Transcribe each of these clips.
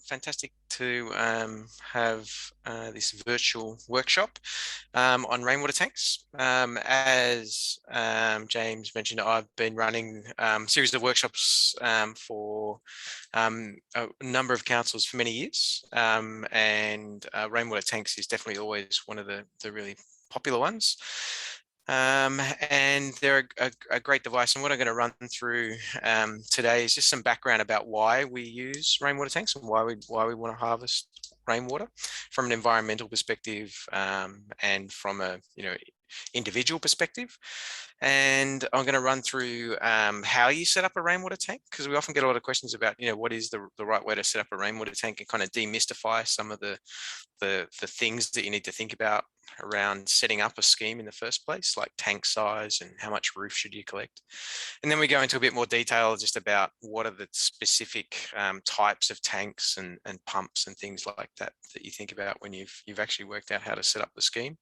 Fantastic to have this virtual workshop on rainwater tanks. As James mentioned, I've been running a series of workshops for a number of councils for many years, and rainwater tanks is definitely always one of the really popular ones. And they're a great device. And what I'm going to run through today is just some background about why we use rainwater tanks and why we want to harvest rainwater from an environmental perspective, and from a individual perspective. And I'm going to run through how you set up a rainwater tank, because we often get a lot of questions about what is the right way to set up a rainwater tank, and kind of demystify some of the things that you need to think about around setting up a scheme in the first place, like tank size and how much roof should you collect. And then we go into a bit more detail just about what are the specific types of tanks and pumps and things like that that you think about when you've actually worked out how to set up the scheme.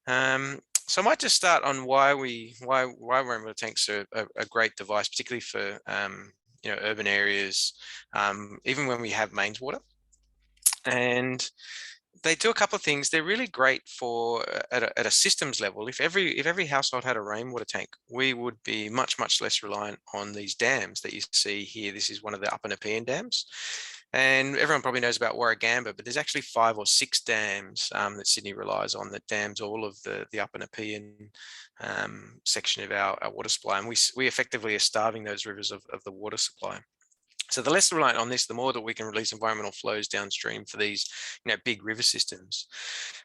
So I might just start on why rainwater tanks are a great device, particularly for urban areas, even when we have mains water. And they do a couple of things. They're really great for at a systems level. If every household had a rainwater tank, we would be much less reliant on these dams that you see here. This is one of the Upper Nepean dams, and everyone probably knows about Warragamba, but there's actually 5 or 6 dams that Sydney relies on, that dams all of the Upper Nepean section of our water supply, and we effectively are starving those rivers of the water supply. So the less reliant on this, the more that we can release environmental flows downstream for these big river systems.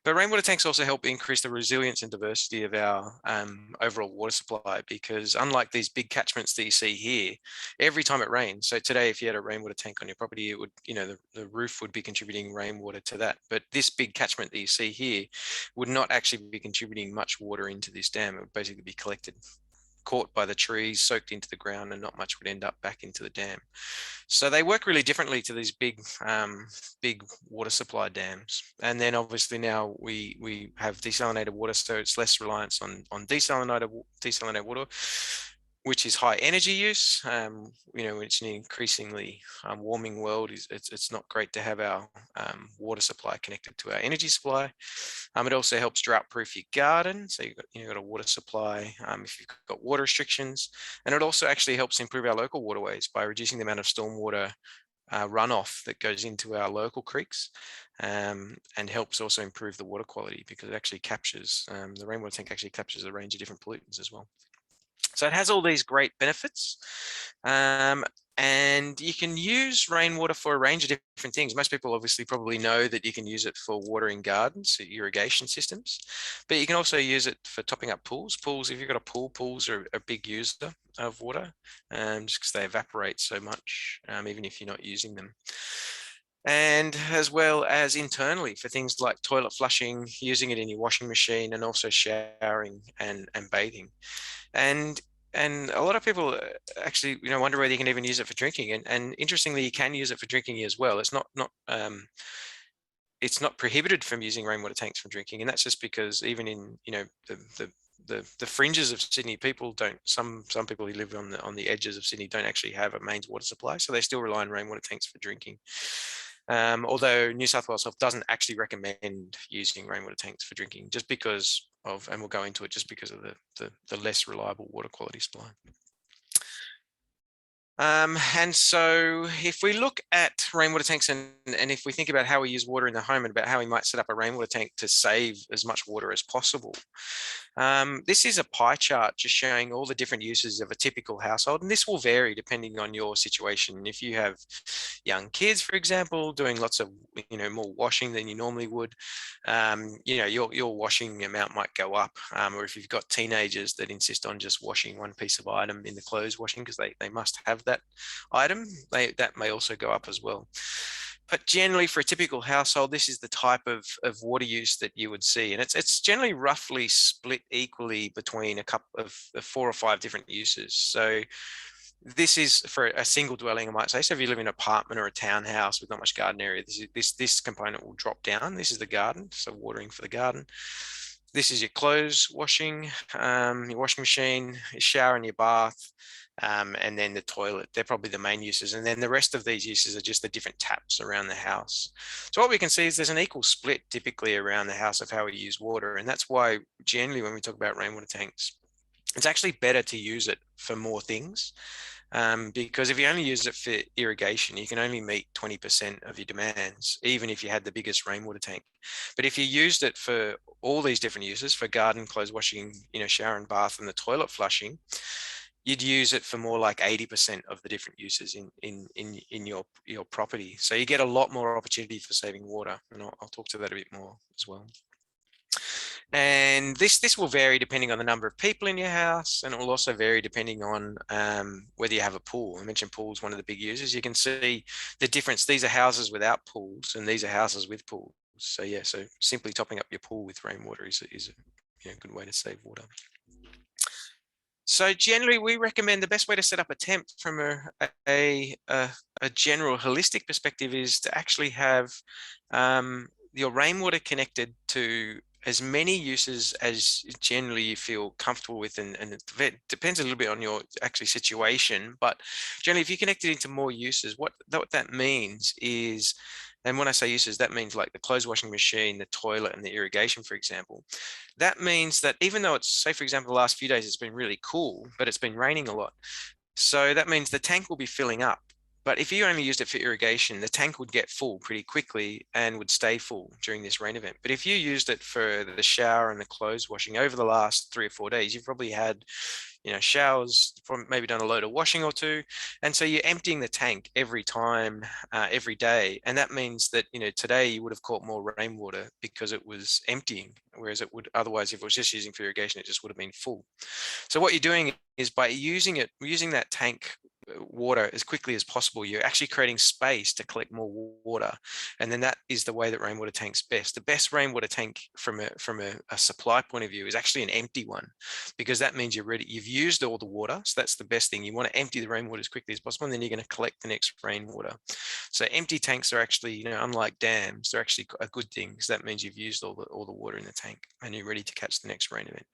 But rainwater tanks also help increase the resilience and diversity of our overall water supply, because unlike these big catchments that you see here, every time it rains, so today if you had a rainwater tank on your property, it would, the roof would be contributing rainwater to that. But this big catchment that you see here would not actually be contributing much water into this dam. It would basically be caught by the trees, soaked into the ground, and not much would end up back into the dam. So they work really differently to these big water supply dams. And then obviously now we have desalinated water, so it's less reliance on desalinated water, which is high energy use. It's an increasingly warming world. It's not great to have our water supply connected to our energy supply. It also helps drought-proof your garden, so you've got a water supply if you've got water restrictions, and it also actually helps improve our local waterways by reducing the amount of stormwater runoff that goes into our local creeks, and helps also improve the water quality, because it actually captures the rainwater tank actually captures a range of different pollutants as well. So it has all these great benefits, and you can use rainwater for a range of different things. Most people obviously probably know that you can use it for watering gardens, so irrigation systems, but you can also use it for topping up pools. If you've got a pool, pools are a big user of water, just because they evaporate so much, even if you're not using them. And as well as internally for things like toilet flushing, using it in your washing machine, and also showering and bathing. And a lot of people actually wonder whether you can even use it for drinking. And interestingly, you can use it for drinking as well. It's not prohibited from using rainwater tanks for drinking, and that's just because even in the fringes of Sydney, people don't. Some people who live on the edges of Sydney don't actually have a mains water supply, so they still rely on rainwater tanks for drinking. Although New South Wales Health doesn't actually recommend using rainwater tanks for drinking, just because of, and we'll go into it, just because of the less reliable water quality supply. And so if we look at rainwater tanks, and if we think about how we use water in the home, and about how we might set up a rainwater tank to save as much water as possible, this is a pie chart just showing all the different uses of a typical household, and this will vary depending on your situation. If you have young kids, for example, doing lots of more washing than you normally would, your washing amount might go up. Or if you've got teenagers that insist on just washing one piece of item in the clothes washing because they must have that item, that may also go up as well. But generally, for a typical household, this is the type of water use that you would see. And it's generally roughly split equally between a couple of 4 or 5 different uses. So this is for a single dwelling, I might say. So if you live in an apartment or a townhouse with not much garden area, this component will drop down. This is the garden, so watering for the garden. This is your clothes washing, your washing machine, your shower and your bath, and then the toilet. They're probably the main uses. And then the rest of these uses are just the different taps around the house. So what we can see is there's an equal split typically around the house of how we use water. And that's why generally when we talk about rainwater tanks, it's actually better to use it for more things. Because if you only use it for irrigation, you can only meet 20% of your demands, even if you had the biggest rainwater tank. But if you used it for all these different uses, for garden, clothes washing, shower and bath, and the toilet flushing, you'd use it for more like 80% of the different uses in your property. So you get a lot more opportunity for saving water, and I'll talk to that a bit more as well. And this will vary depending on the number of people in your house, and it will also vary depending on whether you have a pool. I mentioned pools, one of the big users. You can see the difference. These are houses without pools, and these are houses with pools. So yeah, so simply topping up your pool with rainwater is a good way to save water. So generally, we recommend the best way to set up a temp from a general holistic perspective is to actually have your rainwater connected to as many uses as generally you feel comfortable with, and it depends a little bit on your actually situation, but generally if you connect it into more uses, what that means is, and when I say uses, that means like the clothes washing machine, the toilet, and the irrigation, for example. That means that even though it's, say for example, the last few days it's been really cool, but it's been raining a lot, so that means the tank will be filling up. But if you only used it for irrigation, the tank would get full pretty quickly and would stay full during this rain event. But if you used it for the shower and the clothes washing over the last 3 or 4 days, you've probably had, showers, maybe done a load of washing or two. And so you're emptying the tank every time, every day. And that means that, today you would have caught more rainwater because it was emptying, whereas it would otherwise, if it was just using for irrigation, it just would have been full. So what you're doing is by using that tank water as quickly as possible, you're actually creating space to collect more water. And then that is the way that rainwater tank's best. The best rainwater tank from a supply point of view is actually an empty one, because that means you've used all the water. So that's the best thing. You want to empty the rainwater as quickly as possible, and then you're going to collect the next rainwater. So empty tanks are actually, unlike dams, they're actually a good thing, because that means you've used all the water in the tank and you're ready to catch the next rain event.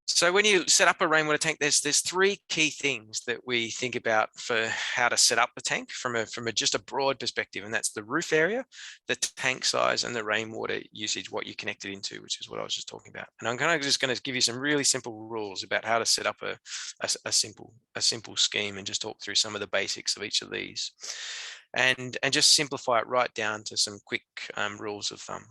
So when you set up a rainwater tank, there's 3 key things that we think about for how to set up the tank from just a broad perspective, and that's the roof area, the tank size, and the rainwater usage, what you connect it into, which is what I was just talking about. And I'm just going to give you some really simple rules about how to set up a simple scheme, and just talk through some of the basics of each of these, and just simplify it right down to some quick rules of thumb.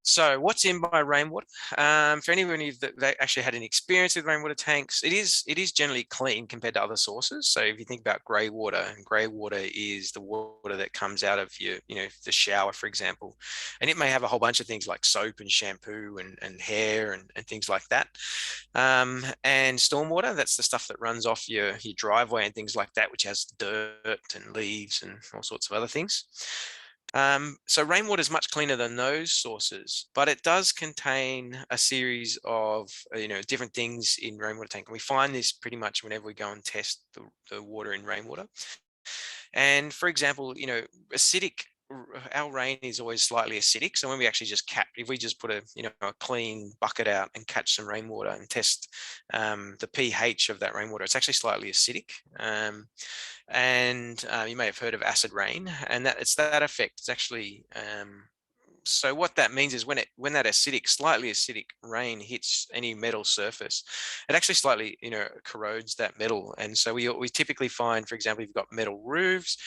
So what's in by rainwater? For anyone that actually had any experience with rainwater tanks, it is generally clean compared to other sources. So if you think about grey water, and grey water is the water that comes out of your, the shower, for example, and it may have a whole bunch of things like soap and shampoo and hair and things like that. And stormwater, that's the stuff that runs off your driveway and things like that, which has dirt and leaves and all sorts of other things. So rainwater is much cleaner than those sources, but it does contain a series of different things in rainwater tank. And we find this pretty much whenever we go and test the water in rainwater. And for example, acidic, our rain is always slightly acidic. So when we actually just if we just put a clean bucket out and catch some rainwater and test the pH of that rainwater, it's actually slightly acidic. And you may have heard of acid rain, and it's that effect. It's actually so what that means is when that slightly acidic rain hits any metal surface, it actually slightly corrodes that metal. And so we typically find, for example, if you've got metal roofs,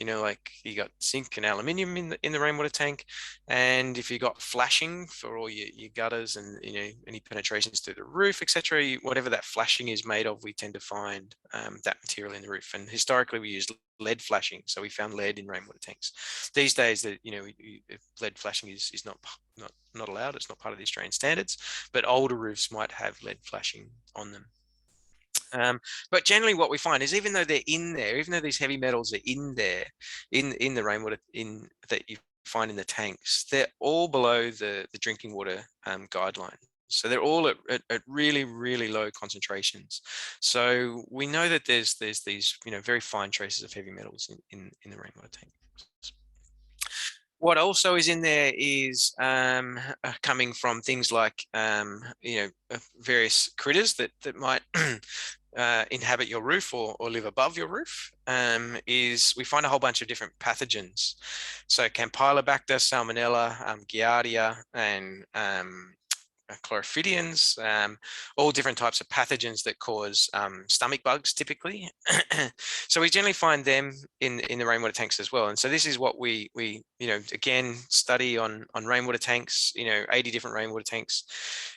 like you got zinc and aluminium in the rainwater tank, and if you got flashing for all your gutters and any penetrations through the roof, etc., whatever that flashing is made of, we tend to find that material in the roof. And historically we used lead flashing, so we found lead in rainwater tanks. These days that lead flashing is not allowed. It's not part of the Australian standards, but older roofs might have lead flashing on them. But generally what we find is, even though they're in there, even though these heavy metals are in there in the rainwater that you find in the tanks, they're all below the drinking water guideline. So they're all at really, really low concentrations. So we know that there's these very fine traces of heavy metals in the rainwater tank. What also is in there is coming from things like various critters that might inhabit your roof or live above your roof. Is we find a whole bunch of different pathogens. So Campylobacter, Salmonella, Giardia, and chlorphidians, all different types of pathogens that cause stomach bugs typically. So we generally find them in the rainwater tanks as well. And so this is what we again study on rainwater tanks, 80 different rainwater tanks.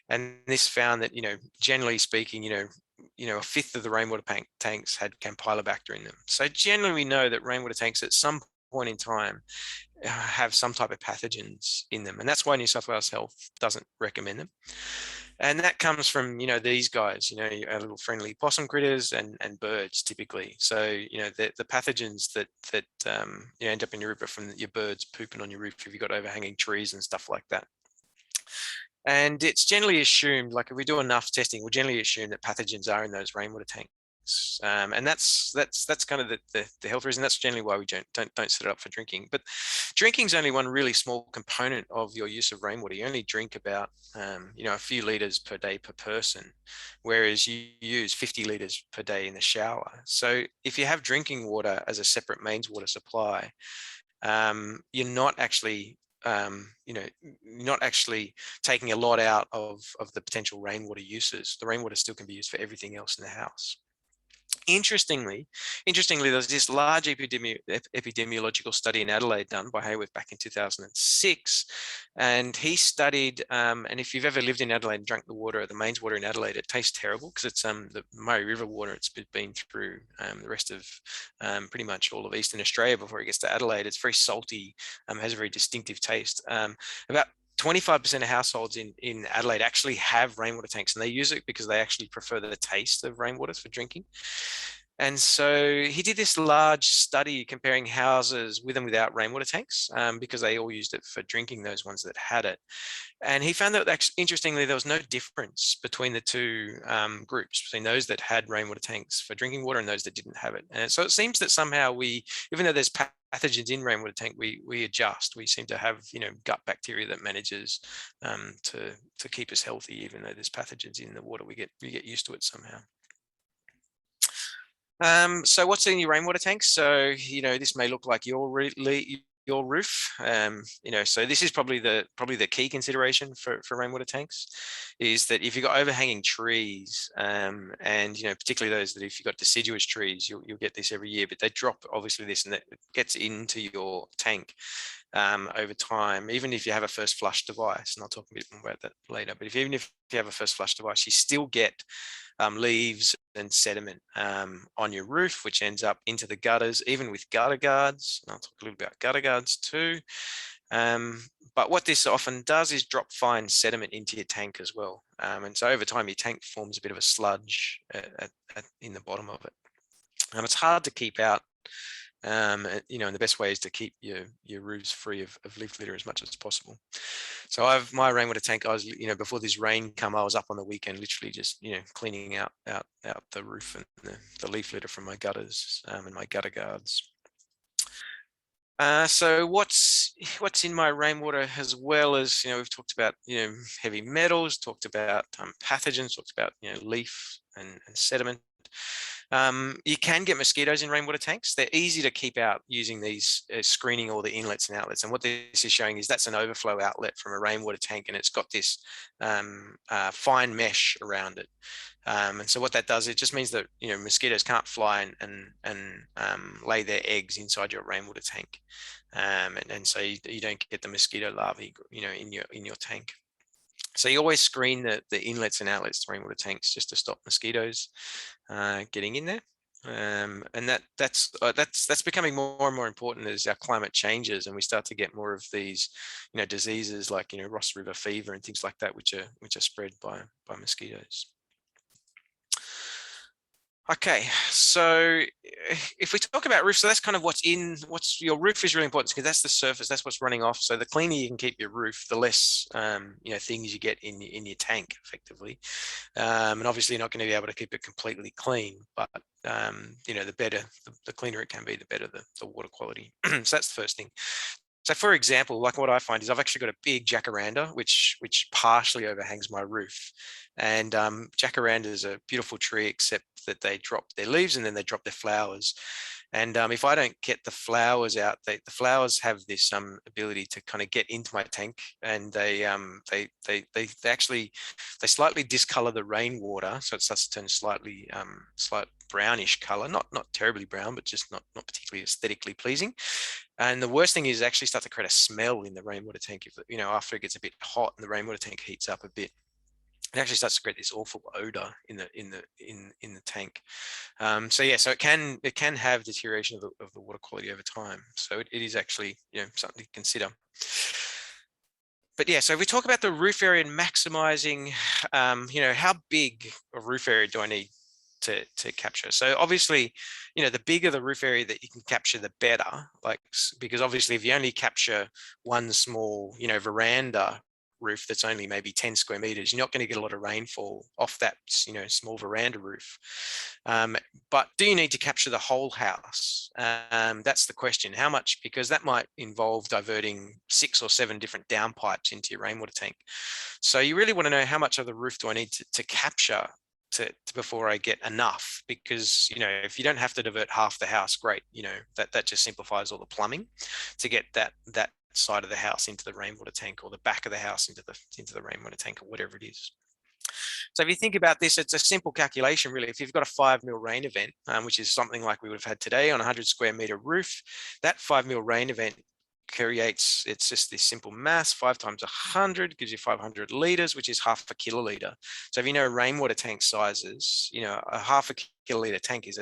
And this found that, generally speaking, a fifth of the rainwater tanks had Campylobacter in them. So generally we know that rainwater tanks at some point in time have some type of pathogens in them, and that's why New South Wales Health doesn't recommend them. And that comes from these guys, our little friendly possum critters and birds typically. So the pathogens that end up in your roof are from your birds pooping on your roof if you've got overhanging trees and stuff like that. And it's generally assumed, like if we do enough testing, we'll generally assume that pathogens are in those rainwater tanks. And that's kind of the health reason. That's generally why we don't set it up for drinking. But drinking is only one really small component of your use of rainwater. You only drink about a few liters per day per person, whereas you use 50 liters per day in the shower. So if you have drinking water as a separate mains water supply, you're not actually not actually taking a lot out of the potential rainwater uses. The rainwater still can be used for everything else in the house. Interestingly, there's this large epidemiological study in Adelaide done by Hayworth back in 2006, and he studied, and if you've ever lived in Adelaide and drank the water, the mains water in Adelaide, it tastes terrible because it's the Murray River water. It's been through the rest of pretty much all of Eastern Australia before it gets to Adelaide. It's very salty, has a very distinctive taste. About 25% of households in Adelaide actually have rainwater tanks, and they use it because they actually prefer the taste of rainwater for drinking. And so he did this large study comparing houses with and without rainwater tanks, because they all used it for drinking, those ones that had it. And he found that actually, interestingly, there was no difference between the two groups, between those that had rainwater tanks for drinking water and those that didn't have it. And so it seems that somehow even though there's pathogens in rainwater tank, we adjust. We seem to have gut bacteria that manages to keep us healthy, even though there's pathogens in the water. We get used to it somehow. So what's in your rainwater tanks? So this may look like your roof. So this is probably the key consideration for rainwater tanks, is that if you've got overhanging trees, and particularly those that if you've got deciduous trees, you'll get this every year, but they drop obviously this, and that gets into your tank over time. Even if you have a first flush device, and I'll talk a bit more about that later, but even if you have a first flush device, you still get leaves and sediment on your roof, which ends up into the gutters, even with gutter guards. And I'll talk a little about gutter guards too. But what this often does is drop fine sediment into your tank as well. And so over time, your tank forms a bit of a sludge in the bottom of it. And it's hard to keep out. And the best way is to keep your roofs free of leaf litter as much as possible. So my rainwater tank, I was, before this rain come, I was up on the weekend, literally just, cleaning out the roof and the leaf litter from my gutters and my gutter guards. So what's in my rainwater, as well as, we've talked about, heavy metals, talked about pathogens, talked about, leaf and sediment. You can get mosquitoes in rainwater tanks. They're easy to keep out using these screening all the inlets and outlets. And what this is showing is that's an overflow outlet from a rainwater tank, and it's got this fine mesh around it. And so what that does, it just means that mosquitoes can't fly and lay their eggs inside your rainwater tank, and so you don't get the mosquito larvae in your tank. So you always screen the inlets and outlets to rainwater tanks just to stop mosquitoes getting in there. And that's becoming more and more important as our climate changes and we start to get more of these diseases like Ross River fever and things like that, which are spread by mosquitoes. Okay, so if we talk about roof, so that's kind of what's your roof is really important because that's the surface, that's what's running off. So the cleaner you can keep your roof, the less things you get in your tank effectively. And obviously you're not going to be able to keep it completely clean, but the better, the cleaner it can be, the better the water quality. So that's the first thing. So for example, like what I find is I've actually got a big jacaranda, which partially overhangs my roof. And jacaranda is a beautiful tree, except that they drop their leaves and then they drop their flowers. And if I don't get the flowers out, the flowers have this ability to kind of get into my tank, and they actually slightly discolor the rainwater, so it starts to turn slightly slight brownish color, not terribly brown, but just not particularly aesthetically pleasing. And the worst thing is actually start to create a smell in the rainwater tank. If after it gets a bit hot and the rainwater tank heats up a bit, it actually starts to create this awful odor in the tank. So yeah, so it can have deterioration of the water quality over time. So it is actually something to consider. But yeah, so if we talk about the roof area and maximizing, how big a roof area do I need to capture? So obviously, the bigger the roof area that you can capture, the better. Because obviously, if you only capture one small, veranda roof that's only maybe 10 square meters, you're not going to get a lot of rainfall off that, small veranda roof. But do you need to capture the whole house? That's the question. How much? Because that might involve diverting 6 or 7 different downpipes into your rainwater tank. So you really want to know how much of the roof do I need to capture before I get enough. Because if you don't have to divert half the house, great. That just simplifies all the plumbing to get that side of the house into the rainwater tank, or the back of the house into the rainwater tank, or whatever it is. So if you think about this, it's a simple calculation, really. If you've got a 5 mil rain event, which is something like we would have had today on a 100 square meter roof, that 5 mil rain event creates, it's just this simple mass, 5 times 100 gives you 500 liters, which is half a kiloliter. So if you know rainwater tank sizes, a half a kiloliter tank is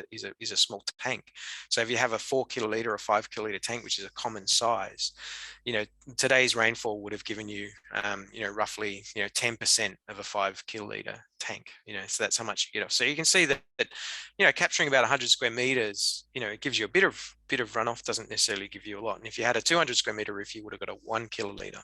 a small tank. So if you have a 4 kiloliter or 5 kiloliter tank, which is a common size, today's rainfall would have given you, roughly, 10% of a 5 kiloliter tank, so that's how much you get off. So you can see that, capturing about 100 square meters, it gives you a bit of runoff, doesn't necessarily give you a lot. And if you had a 200 square meter roof, you would have got a 1 kiloliter.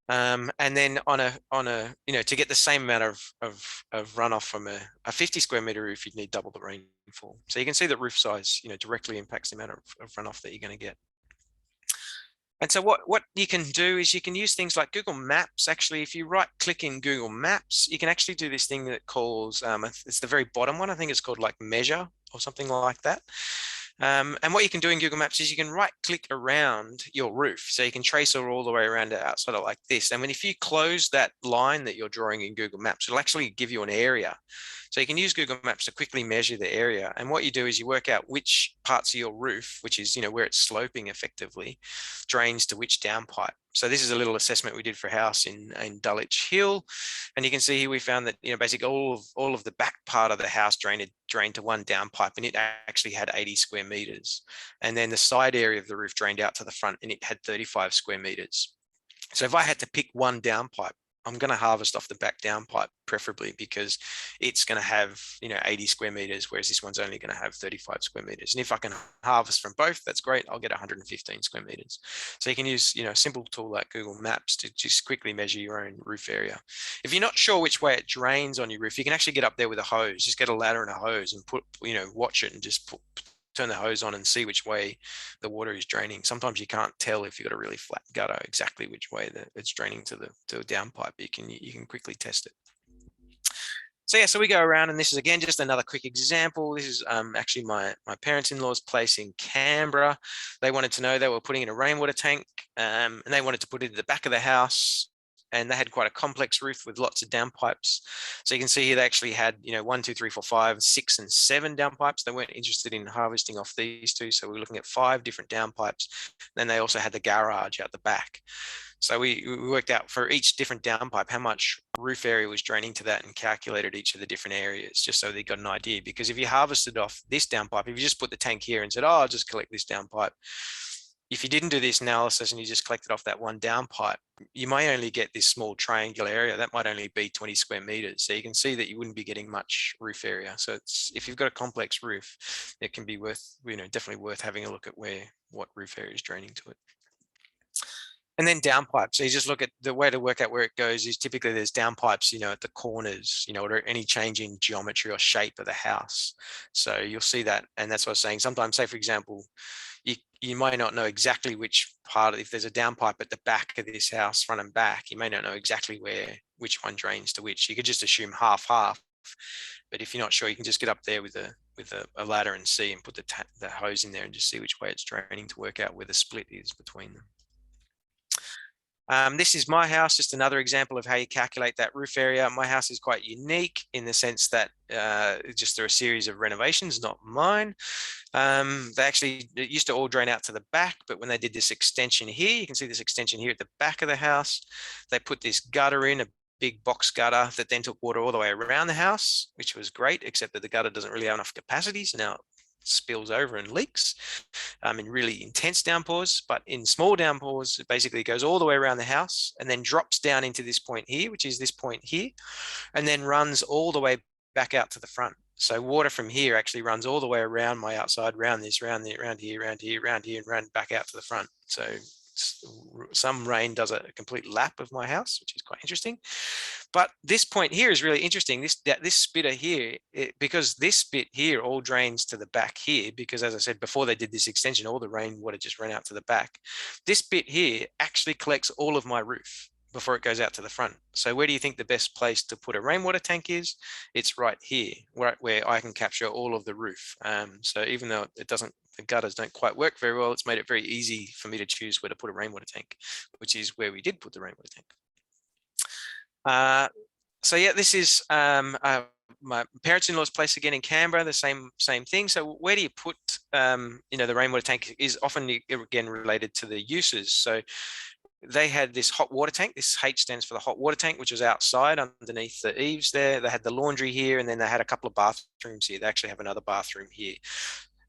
And then on a to get the same amount of runoff from a 50 square meter roof, you'd need double the rainfall. So you can see that roof size, directly impacts the amount of runoff that you're going to get. And so what you can do is you can use things like Google Maps. Actually, if you right click in Google Maps, you can actually do this thing that calls, it's the very bottom one. I think it's called like Measure or something like that. And what you can do in Google Maps is you can right click around your roof. So you can trace it all the way around it outside of like this. And if you close that line that you're drawing in Google Maps, it'll actually give you an area. So you can use Google Maps to quickly measure the area. And what you do is you work out which parts of your roof, which is, where it's sloping effectively, drains to which downpipe. So this is a little assessment we did for a house in Dulwich Hill. And you can see here we found that, basically all of the back part of the house drained to one downpipe, and it actually had 80 square meters. And then the side area of the roof drained out to the front, and it had 35 square meters. So if I had to pick one downpipe, I'm going to harvest off the back downpipe, preferably, because it's going to have 80 square meters, whereas this one's only going to have 35 square meters. And if I can harvest from both, that's great. I'll get 115 square meters. So you can use a simple tool like Google Maps to just quickly measure your own roof area. If you're not sure which way it drains on your roof, you can actually get up there with a hose. Just get a ladder and a hose and watch it and just turn the hose on and see which way the water is draining. Sometimes you can't tell if you've got a really flat gutter exactly which way that it's draining to a downpipe. You can quickly test it. So yeah, so we go around, and this is again just another quick example. This is actually my parents-in-law's place in Canberra. They wanted to know, they were putting in a rainwater tank, and they wanted to put it at the back of the house. And they had quite a complex roof with lots of downpipes. So you can see here they actually had 1, 2, 3, 4, 5, 6, and 7 downpipes. They weren't interested in harvesting off these 2, so we're looking at 5 different downpipes. Then they also had the garage out the back. So we worked out for each different downpipe how much roof area was draining to that, and calculated each of the different areas, just so they got an idea. Because if you harvested off this downpipe, if you just put the tank here and said, oh, I'll just collect this downpipe, if you didn't do this analysis and you just collected off that one downpipe, you may only get this small triangular area. That might only be 20 square meters. So you can see that you wouldn't be getting much roof area. So if you've got a complex roof, it can be definitely worth having a look at what roof area is draining to it. And then downpipes. So you just look at the way to work out where it goes is typically there's downpipes, at the corners, or any change in geometry or shape of the house. So you'll see that. And that's what I was saying. Sometimes, say, for example, you might not know exactly which part, if there's a downpipe at the back of this house, front and back, you may not know exactly which one drains to which. You could just assume half. But if you're not sure, you can just get up there with a ladder and see, and put the hose in there and just see which way it's draining to work out where the split is between them. This is my house, just another example of how you calculate that roof area. My house is quite unique in the sense that just there are a series of renovations, not mine. It used to all drain out to the back, but when they did this extension here, you can see this extension here at the back of the house, they put this gutter in, a big box gutter that then took water all the way around the house, which was great, except that the gutter doesn't really have enough capacity. So now it spills over and leaks in really intense downpours, but in small downpours, it basically goes all the way around the house and then drops down into this point here, which is this point here, and then runs all the way back out to the front. So water from here actually runs all the way around my outside, around this, around here, around here, and run back out to the front. So some rain does a complete lap of my house, which is quite interesting. But this point here is really interesting. This spitter here, because this bit here all drains to the back here, because as I said before, they did this extension, all the rainwater just ran out to the back. This bit here actually collects all of my roof before it goes out to the front. So where do you think the best place to put a rainwater tank is? It's right here, right where I can capture all of the roof. So even though the gutters don't quite work very well, it's made it very easy for me to choose where to put a rainwater tank, which is where we did put the rainwater tank. So yeah, this is my parents-in-law's place again in Canberra, the same thing. So where do you put, the rainwater tank is often again related to the uses. So they had this hot water tank. This H stands for the hot water tank, which was outside underneath the eaves there. They had the laundry here, and then they had a couple of bathrooms here. They actually have another bathroom here.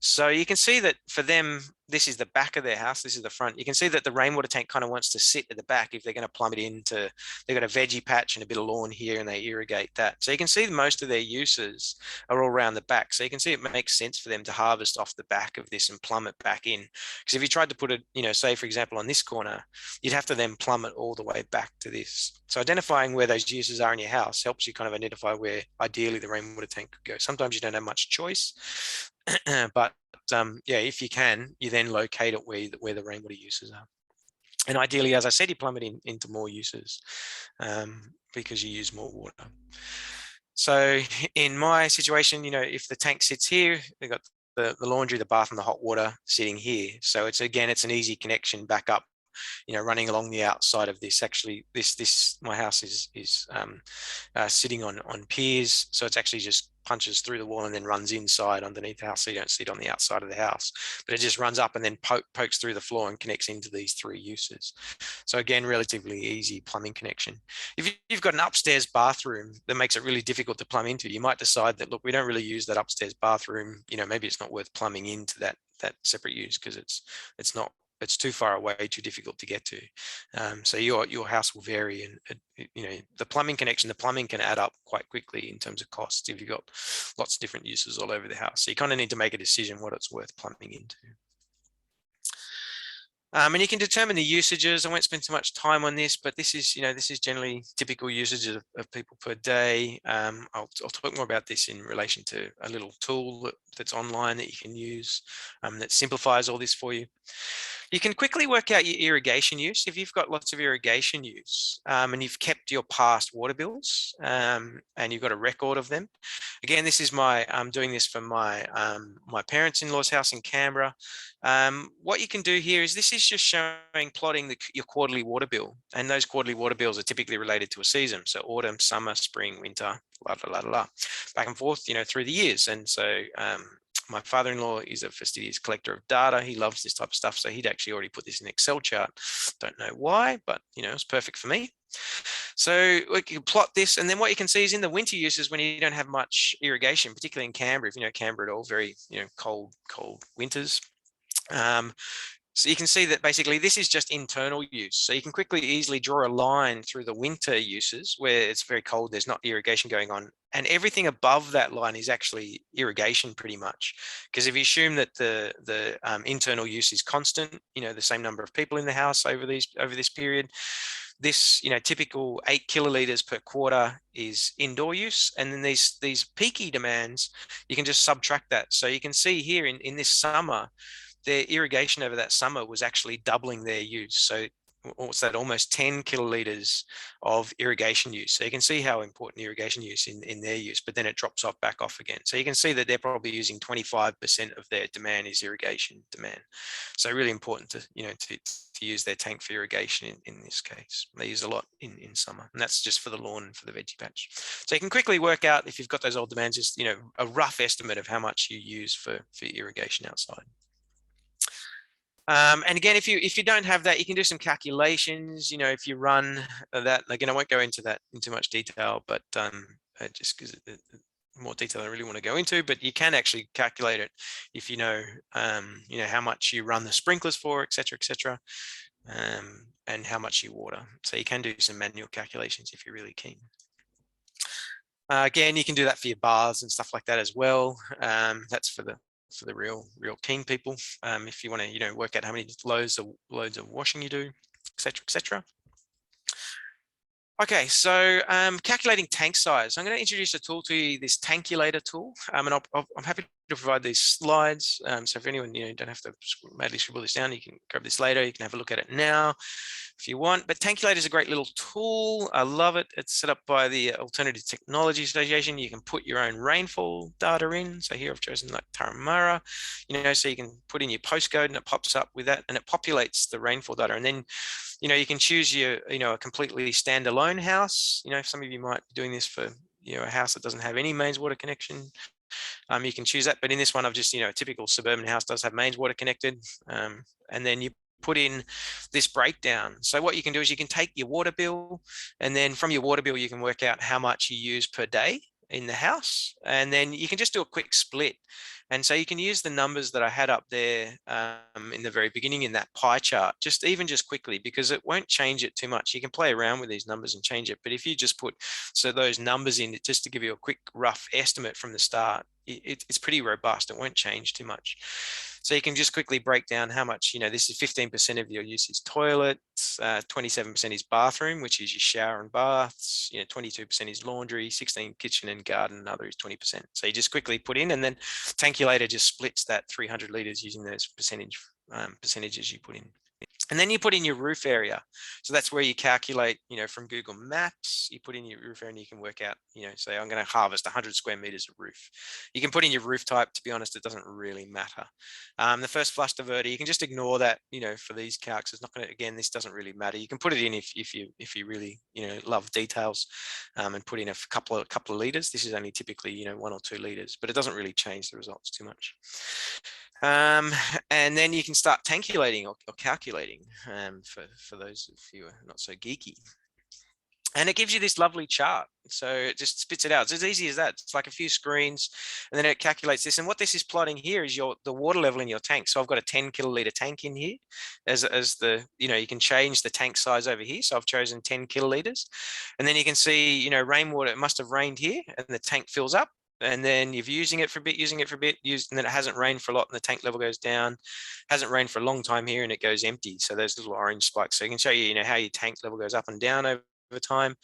So you can see that for them, this is the back of their house, this is the front. You can see that the rainwater tank kind of wants to sit at the back if they're going to plumb it into, they've got a veggie patch and a bit of lawn here, and they irrigate that. So you can see most of their uses are all around the back. So you can see it makes sense for them to harvest off the back of this and plumb it back in. Because if you tried to put it, say for example on this corner, you'd have to then plumb it all the way back to this. So identifying where those uses are in your house helps you kind of identify where ideally the rainwater tank could go. Sometimes you don't have much choice. But if you can, you then locate it where the rainwater uses are. And ideally, as I said, you plumb it into more uses because you use more water. So in my situation, if the tank sits here, they've got the laundry, the bath, and the hot water sitting here. So it's an easy connection back up, running along the outside of this. Actually, my house is sitting on piers, so it's actually just punches through the wall and then runs inside underneath the house, so you don't see it on the outside of the house, but it just runs up and then pokes through the floor and connects into these three uses. So again, relatively easy plumbing connection. If you've got an upstairs bathroom that makes it really difficult to plumb into, you might decide that, look, we don't really use that upstairs bathroom, maybe it's not worth plumbing into that separate use because it's too far away, too difficult to get to. So your house will vary, and the plumbing can add up quite quickly in terms of costs if you've got lots of different uses all over the house. So you kind of need to make a decision what it's worth plumbing into. And you can determine the usages. I won't spend too much time on this, but this is generally typical usages of people per day. I'll talk more about this in relation to a little tool that's online that you can use that simplifies all this for you. You can quickly work out your irrigation use. If you've got lots of irrigation use and you've kept your past water bills and you've got a record of them. Again, this is I'm doing this for my parents-in-law's house in Canberra. What you can do here is this is just plotting your quarterly water bill, and those quarterly water bills are typically related to a season. So autumn, summer, spring, winter, back and forth, through the years. And so my father-in-law is a fastidious collector of data. He loves this type of stuff. So he'd actually already put this in an Excel chart. Don't know why, but it's perfect for me. So we can plot this, and then what you can see is in the winter uses when you don't have much irrigation, particularly in Canberra, if you know Canberra at all, very cold winters. So you can see that basically this is just internal use. So you can easily draw a line through the winter uses where it's very cold, there's not irrigation going on. And everything above that line is actually irrigation pretty much. Because if you assume that the internal use is constant, the same number of people in the house over this period, this typical 8 kiloliters per quarter is indoor use, and then these peaky demands, you can just subtract that. So you can see here in this summer, their irrigation over that summer was actually doubling their use. So what's that, almost 10 kiloliters of irrigation use. So you can see how important irrigation use in their use, but then it drops off back off again. So you can see that they're probably using 25% of their demand is irrigation demand. So really important to, to use their tank for irrigation in this case. They use a lot in summer, and that's just for the lawn and for the veggie patch. So you can quickly work out, if you've got those old demands, just, a rough estimate of how much you use for irrigation outside. And again, if you don't have that, you can do some calculations. If you run that, again, I won't go into that in too much detail, but just because more detail I really want to go into, but you can actually calculate it if you know how much you run the sprinklers for, etc., and how much you water. So you can do some manual calculations if you're really keen. Again, you can do that for your baths and stuff like that as well. That's for the real keen people. If you want to, work out how many loads of washing you do, etc. Okay, so calculating tank size. I'm going to introduce a tool to you, this Tankulator tool, and I'm happy to provide these slides. So if anyone, don't have to madly scribble this down, you can grab this later. You can have a look at it now if you want. But Tankulator is a great little tool. I love it. It's set up by the Alternative Technology Association. You can put your own rainfall data in. So here I've chosen like Turramurra, so you can put in your postcode and it pops up with that, and it populates the rainfall data. And then you can choose your, a completely standalone house. Some of you might be doing this for, a house that doesn't have any mains water connection. You can choose that, but in this one, I've just, a typical suburban house does have mains water connected. And then you put in this breakdown. So what you can do is you can take your water bill, and then from your water bill, you can work out how much you use per day in the house, and then you can just do a quick split. And so you can use the numbers that I had up there in the very beginning in that pie chart, just quickly, because it won't change it too much. You can play around with these numbers and change it, but if you just put those numbers in, just to give you a quick rough estimate from the start, it's pretty robust. It won't change too much. So you can just quickly break down how much, this is 15% of your use is toilet, 27% is bathroom, which is your shower and baths, 22% is laundry, 16 kitchen and garden, and other is 20%. So you just quickly put in, and then Tankulator just splits that 300 liters using those percentages you put in. And then you put in your roof area. So that's where you calculate, from Google Maps, you put in your roof area and you can work out, say I'm going to harvest 100 square meters of roof. You can put in your roof type. To be honest, it doesn't really matter. The first flush diverter, you can just ignore that, for these calcs. It's not going to, again, this doesn't really matter. You can put it in if you really, love details, and put in a couple of liters. This is only typically, 1 or 2 liters, but it doesn't really change the results too much. And then you can start tankulating or calculating, for those of you who are not so geeky. And it gives you this lovely chart. So it just spits it out. It's as easy as that. It's like a few screens, and then it calculates this. And what this is plotting here is the water level in your tank. So I've got a 10 kiloliter tank in here as the, you can change the tank size over here. So I've chosen 10 kiloliters. And then you can see, rainwater, it must have rained here, and the tank fills up. And then you're using it for a bit, and then it hasn't rained for a lot, and the tank level goes down. Hasn't rained for a long time here, and it goes empty. So those little orange spikes. So you can show you, how your tank level goes up and down over time.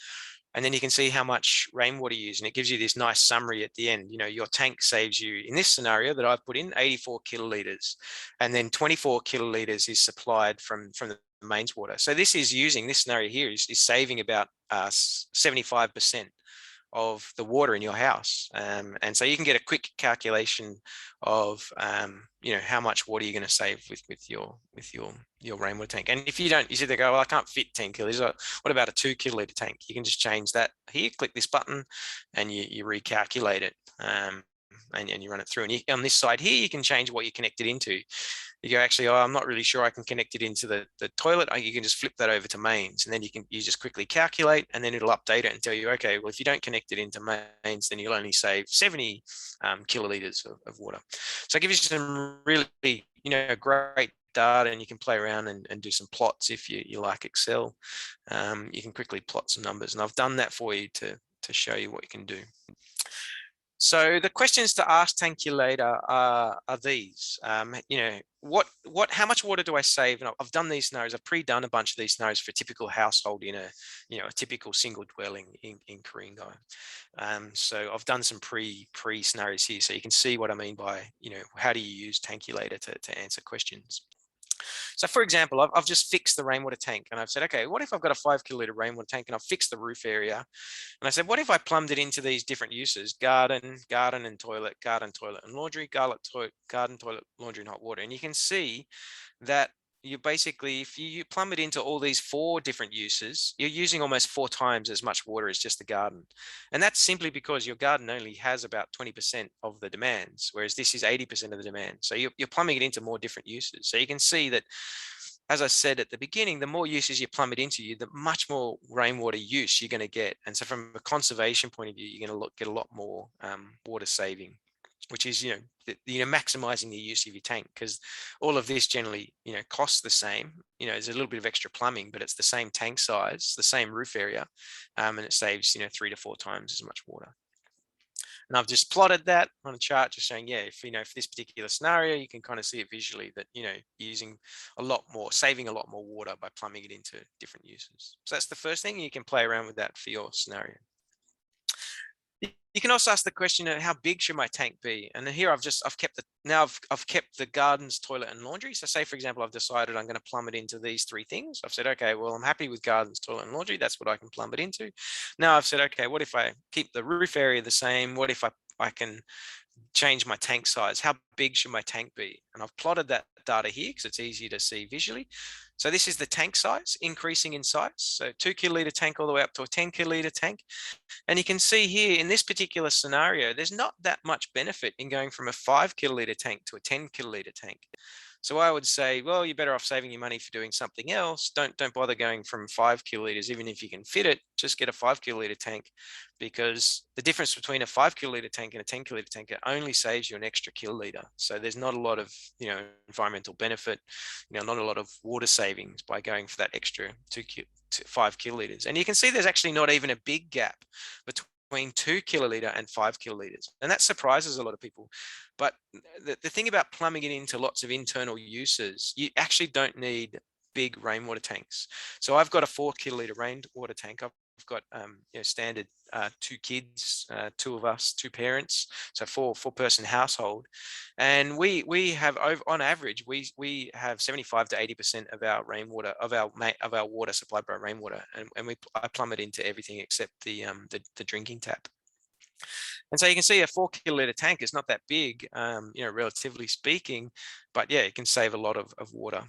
And then you can see how much rainwater you use, and it gives you this nice summary at the end. Your tank saves you, in this scenario that I've put in, 84 kiloliters, and then 24 kiloliters is supplied from the mains water. So this scenario here is saving about 75% of the water in your house. And so you can get a quick calculation of, how much water you're going to save with your rainwater tank. And if you don't, you sit there, go, well, I can't fit 10 kilos. What about a 2 kiloliter tank? You can just change that here, click this button, and you recalculate it. And you run it through. And on this side here, you can change what you connect it into. You go, actually, I'm not really sure I can connect it into the toilet. You can just flip that over to mains, and then you just quickly calculate, and then it'll update it and tell you, okay, well, if you don't connect it into mains, then you'll only save 70 kiloliters of water. So it gives you some really, great data, and you can play around and do some plots if you like Excel. You can quickly plot some numbers, and I've done that for you to show you what you can do. So the questions to ask Tankulator are these. You know, how much water do I save? And I've done these scenarios. I've pre-done a bunch of these scenarios for a typical household in a, you know, a typical single dwelling in Ku-ring-gai. So I've done some pre scenarios here, so you can see what I mean by, you know, how do you use Tankulator to answer questions. So for example, I've just fixed the rainwater tank and I've said, okay, what if I've got a 5 kiloliter rainwater tank and I've fixed the roof area? And I said, what if I plumbed it into these different uses? Garden and toilet, garden, toilet and laundry, garden, toilet, laundry and hot water. And you can see that you basically, if you plumb it into all these 4 different uses, you're using almost 4 times as much water as just the garden. And that's simply because your garden only has about 20% of the demands, whereas this is 80% of the demand. So you're plumbing it into more different uses. So you can see that, as I said at the beginning, the more uses you plumb it into, the much more rainwater use you're going to get. And so from a conservation point of view, you're going to get a lot more water saving, which is, maximizing the use of your tank, because all of this generally, costs the same. There's a little bit of extra plumbing, but it's the same tank size, the same roof area, and it saves, 3 to 4 times as much water. And I've just plotted that on a chart, just showing, if this particular scenario, you can kind of see it visually that, using a lot more, saving a lot more water by plumbing it into different uses. So that's the first thing. You can play around with that for your scenario. You can also ask the question of how big should my tank be? And here I've kept the gardens, toilet and laundry. So say, for example, I've decided I'm going to plumb it into these 3 things. I've said, okay, well, I'm happy with gardens, toilet and laundry. That's what I can plumb it into. Now I've said, okay, what if I keep the roof area the same? What if I can change my tank size? How big should my tank be? And I've plotted that data here because it's easy to see visually. So this is the tank size increasing in size. So 2 kiloliter tank all the way up to a 10 kiloliter tank. And you can see here in this particular scenario, there's not that much benefit in going from a 5 kiloliter tank to a 10 kiloliter tank. So I would say, well, you're better off saving your money for doing something else. Don't bother going from 5 kiloliters, even if you can fit it, just get a 5 kiloliter tank, because the difference between a 5 kiloliter tank and a 10 kiloliter tank, it only saves you an extra kiloliter. So there's not a lot of, environmental benefit, not a lot of water savings by going for that extra 5 kiloliters. And you can see there's actually not even a big gap between 2 kiloliter and 5 kiloliters. And that surprises a lot of people. But the thing about plumbing it into lots of internal uses, you actually don't need big rainwater tanks. So I've got a 4 kiloliter rainwater tank. I've got standard 2 kids, 2 of us, 2 parents, so 4-person household, and we have, on average, we have 75 to 80% of our rainwater, of our water supplied by rainwater, and I plumb it into everything except the drinking tap. And so you can see a 4 kiloliter tank is not that big, relatively speaking, but yeah, it can save a lot of water.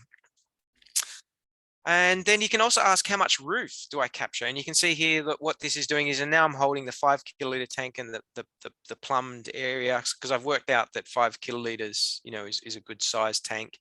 And then you can also ask, how much roof do I capture? And you can see here that what this is doing is, and now I'm holding the 5 kiloliter tank and the plumbed area, because I've worked out that 5 kiloliters, is a good size tank.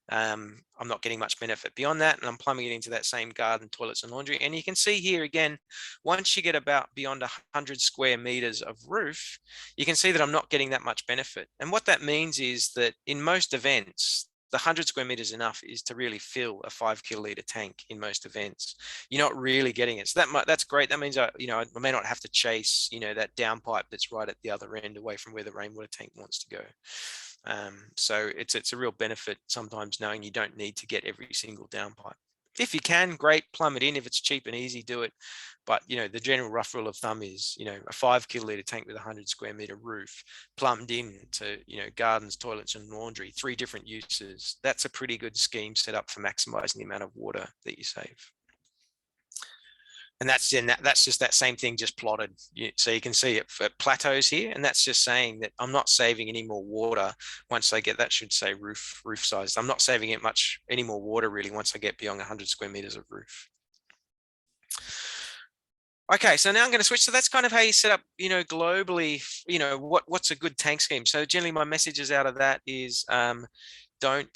I'm not getting much benefit beyond that, and I'm plumbing it into that same garden, toilets and laundry. And you can see here again, once you get about beyond 100 square meters of roof, you can see that I'm not getting that much benefit. And what that means is that in most events, the 100 square meters enough is to really fill a 5 kiloliter tank in most events. You're not really getting it. So that's great. That means I may not have to chase, that downpipe that's right at the other end away from where the rainwater tank wants to go. So it's a real benefit sometimes knowing you don't need to get every single downpipe. If you can, great, plumb it in. If it's cheap and easy, do it. But, the general rough rule of thumb is, a 5 kiloliter tank with a 100 square meter roof plumbed in to, gardens, toilets and laundry, 3 different uses. That's a pretty good scheme set up for maximizing the amount of water that you save. And that's just that same thing just plotted. So you can see it plateaus here, and that's just saying that I'm not saving any more water once I get, that should say roof size. I'm not saving it much any more water really once I get beyond 100 square meters of roof. Okay, so now I'm going to switch. So that's kind of how you set up, globally, what's a good tank scheme. So generally my messages out of that is, don't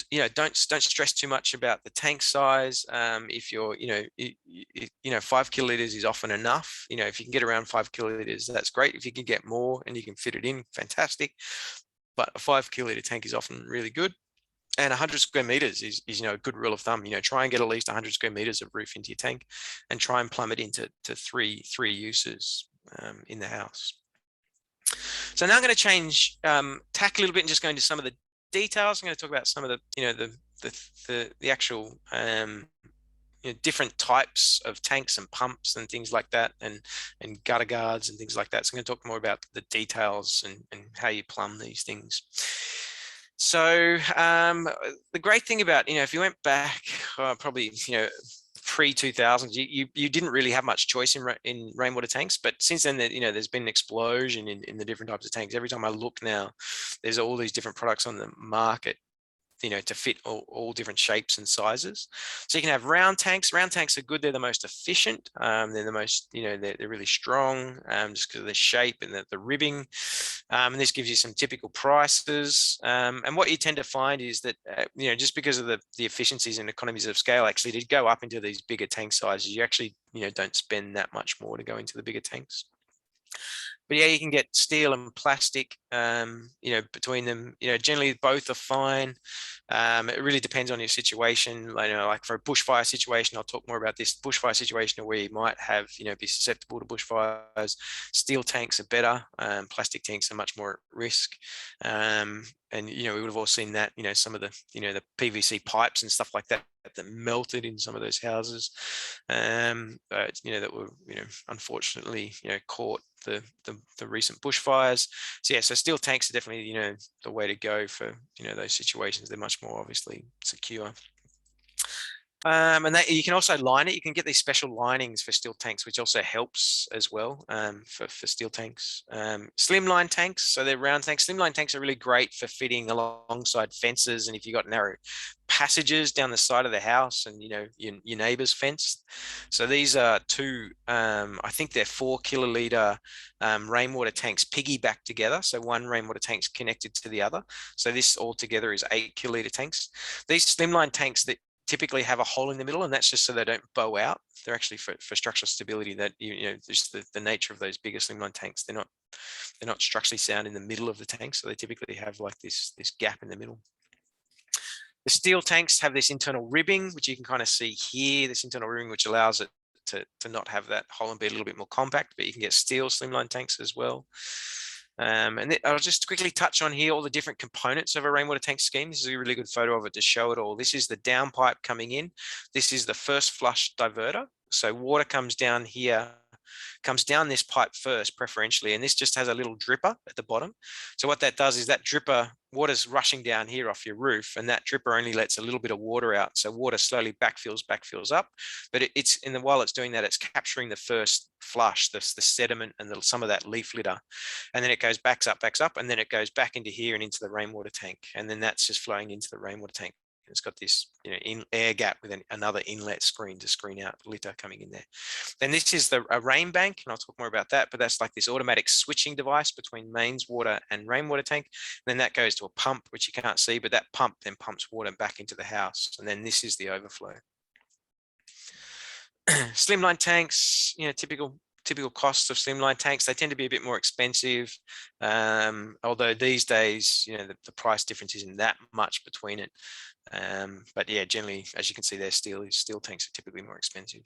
stress too much about the tank size. If you're 5 kiloliters is often enough. If you can get around 5 kiloliters, that's great. If you can get more and you can fit it in, fantastic. But a 5 kiloliter tank is often really good. And 100 square meters is a good rule of thumb. Try and get at least 100 square meters of roof into your tank, and try and plumb it into three uses in the house. So now I'm going to change tack a little bit and just go into some of the details. I'm going to talk about some of the, the actual different types of tanks and pumps and things like that, and gutter guards and things like that. So I'm going to talk more about the details and how you plumb these things. So the great thing about, if you went back probably, pre 2000s, you didn't really have much choice in rainwater tanks, but since then, there's been an explosion in the different types of tanks. Every time I look now, there's all these different products on the market, to fit all different shapes and sizes. So you can have round tanks. Round tanks are good. They're the most efficient. They're the most, they're really strong, just because of the shape and the ribbing. And this gives you some typical prices. And what you tend to find is that, just because of the efficiencies and economies of scale, actually, to go up into these bigger tank sizes, you actually, don't spend that much more to go into the bigger tanks. But yeah, you can get steel and plastic, between them. Generally both are fine. It really depends on your situation. Like for a bushfire situation, I'll talk more about this. Bushfire situation where you might have, be susceptible to bushfires. Steel tanks are better. Plastic tanks are much more at risk. And we would have all seen that. Some of the, the PVC pipes and stuff like that melted in some of those houses, that were, unfortunately, caught the recent bushfires. So yeah, so steel tanks are definitely, the way to go for, those situations. They're much more obviously secure. And that you can also line it. You can get these special linings for steel tanks, which also helps as well, for steel tanks. Slimline tanks, so they're round tanks. Slimline tanks are really great for fitting alongside fences, and if you've got narrow passages down the side of the house and your neighbor's fence. So these are two, I think they're 4 kiloliter rainwater tanks piggyback together. So one rainwater tank's connected to the other. So this all together is 8 kiloliter tanks. These slimline tanks that typically have a hole in the middle, and that's just so they don't bow out. They're actually for structural stability. That just the nature of those bigger slimline tanks, they're not structurally sound in the middle of the tank, so they typically have like this gap in the middle. The steel tanks have this internal ribbing, which you can kind of see here. This internal ribbing, which allows it to not have that hole and be a little bit more compact. But you can get steel slimline tanks as well. And I'll just quickly touch on here all the different components of a rainwater tank scheme. This is a really good photo of it to show it all. This is the downpipe coming in. This is the first flush diverter. So water comes down here, comes down this pipe first preferentially, and this just has a little dripper at the bottom. So what that does is that dripper, water's rushing down here off your roof, and that dripper only lets a little bit of water out. So water slowly backfills up, but while it's doing that, it's capturing the first flush, the sediment and some of that leaf litter, and then it goes backs up, and then it goes back into here and into the rainwater tank, and then that's just flowing into the rainwater tank. It's got this, air gap with another inlet screen to screen out litter coming in there. Then this is a rain bank, and I'll talk more about that, but that's like this automatic switching device between mains water and rainwater tank. And then that goes to a pump, which you can't see, but that pump then pumps water back into the house. And then this is the overflow. Slimline tanks, typical costs of slimline tanks. They tend to be a bit more expensive, although these days, the price difference isn't that much between it. But yeah, generally, as you can see there, steel tanks are typically more expensive.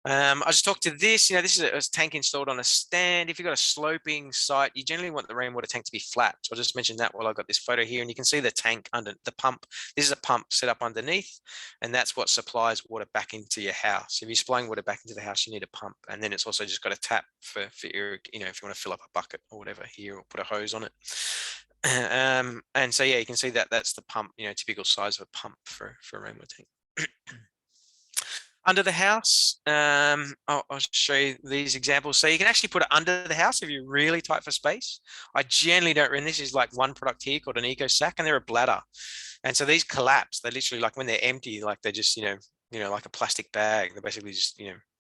I just talked to this. This is a tank installed on a stand. If you've got a sloping site, you generally want the rainwater tank to be flat. So I'll just mention that while I've got this photo here, and you can see the tank under the pump. This is a pump set up underneath, and that's what supplies water back into your house. If you're supplying water back into the house, you need a pump, and then it's also just got a tap for if you want to fill up a bucket or whatever here, or put a hose on it. And so yeah, you can see that that's the pump, typical size of a pump for a rainwater tank. Under the house, I'll show you these examples. So you can actually put it under the house if you're really tight for space. I generally don't, and this is like one product here called an eco sack, and they're a bladder. And so these collapse. They literally, like when they're empty, like they're just, like a plastic bag. They're basically just,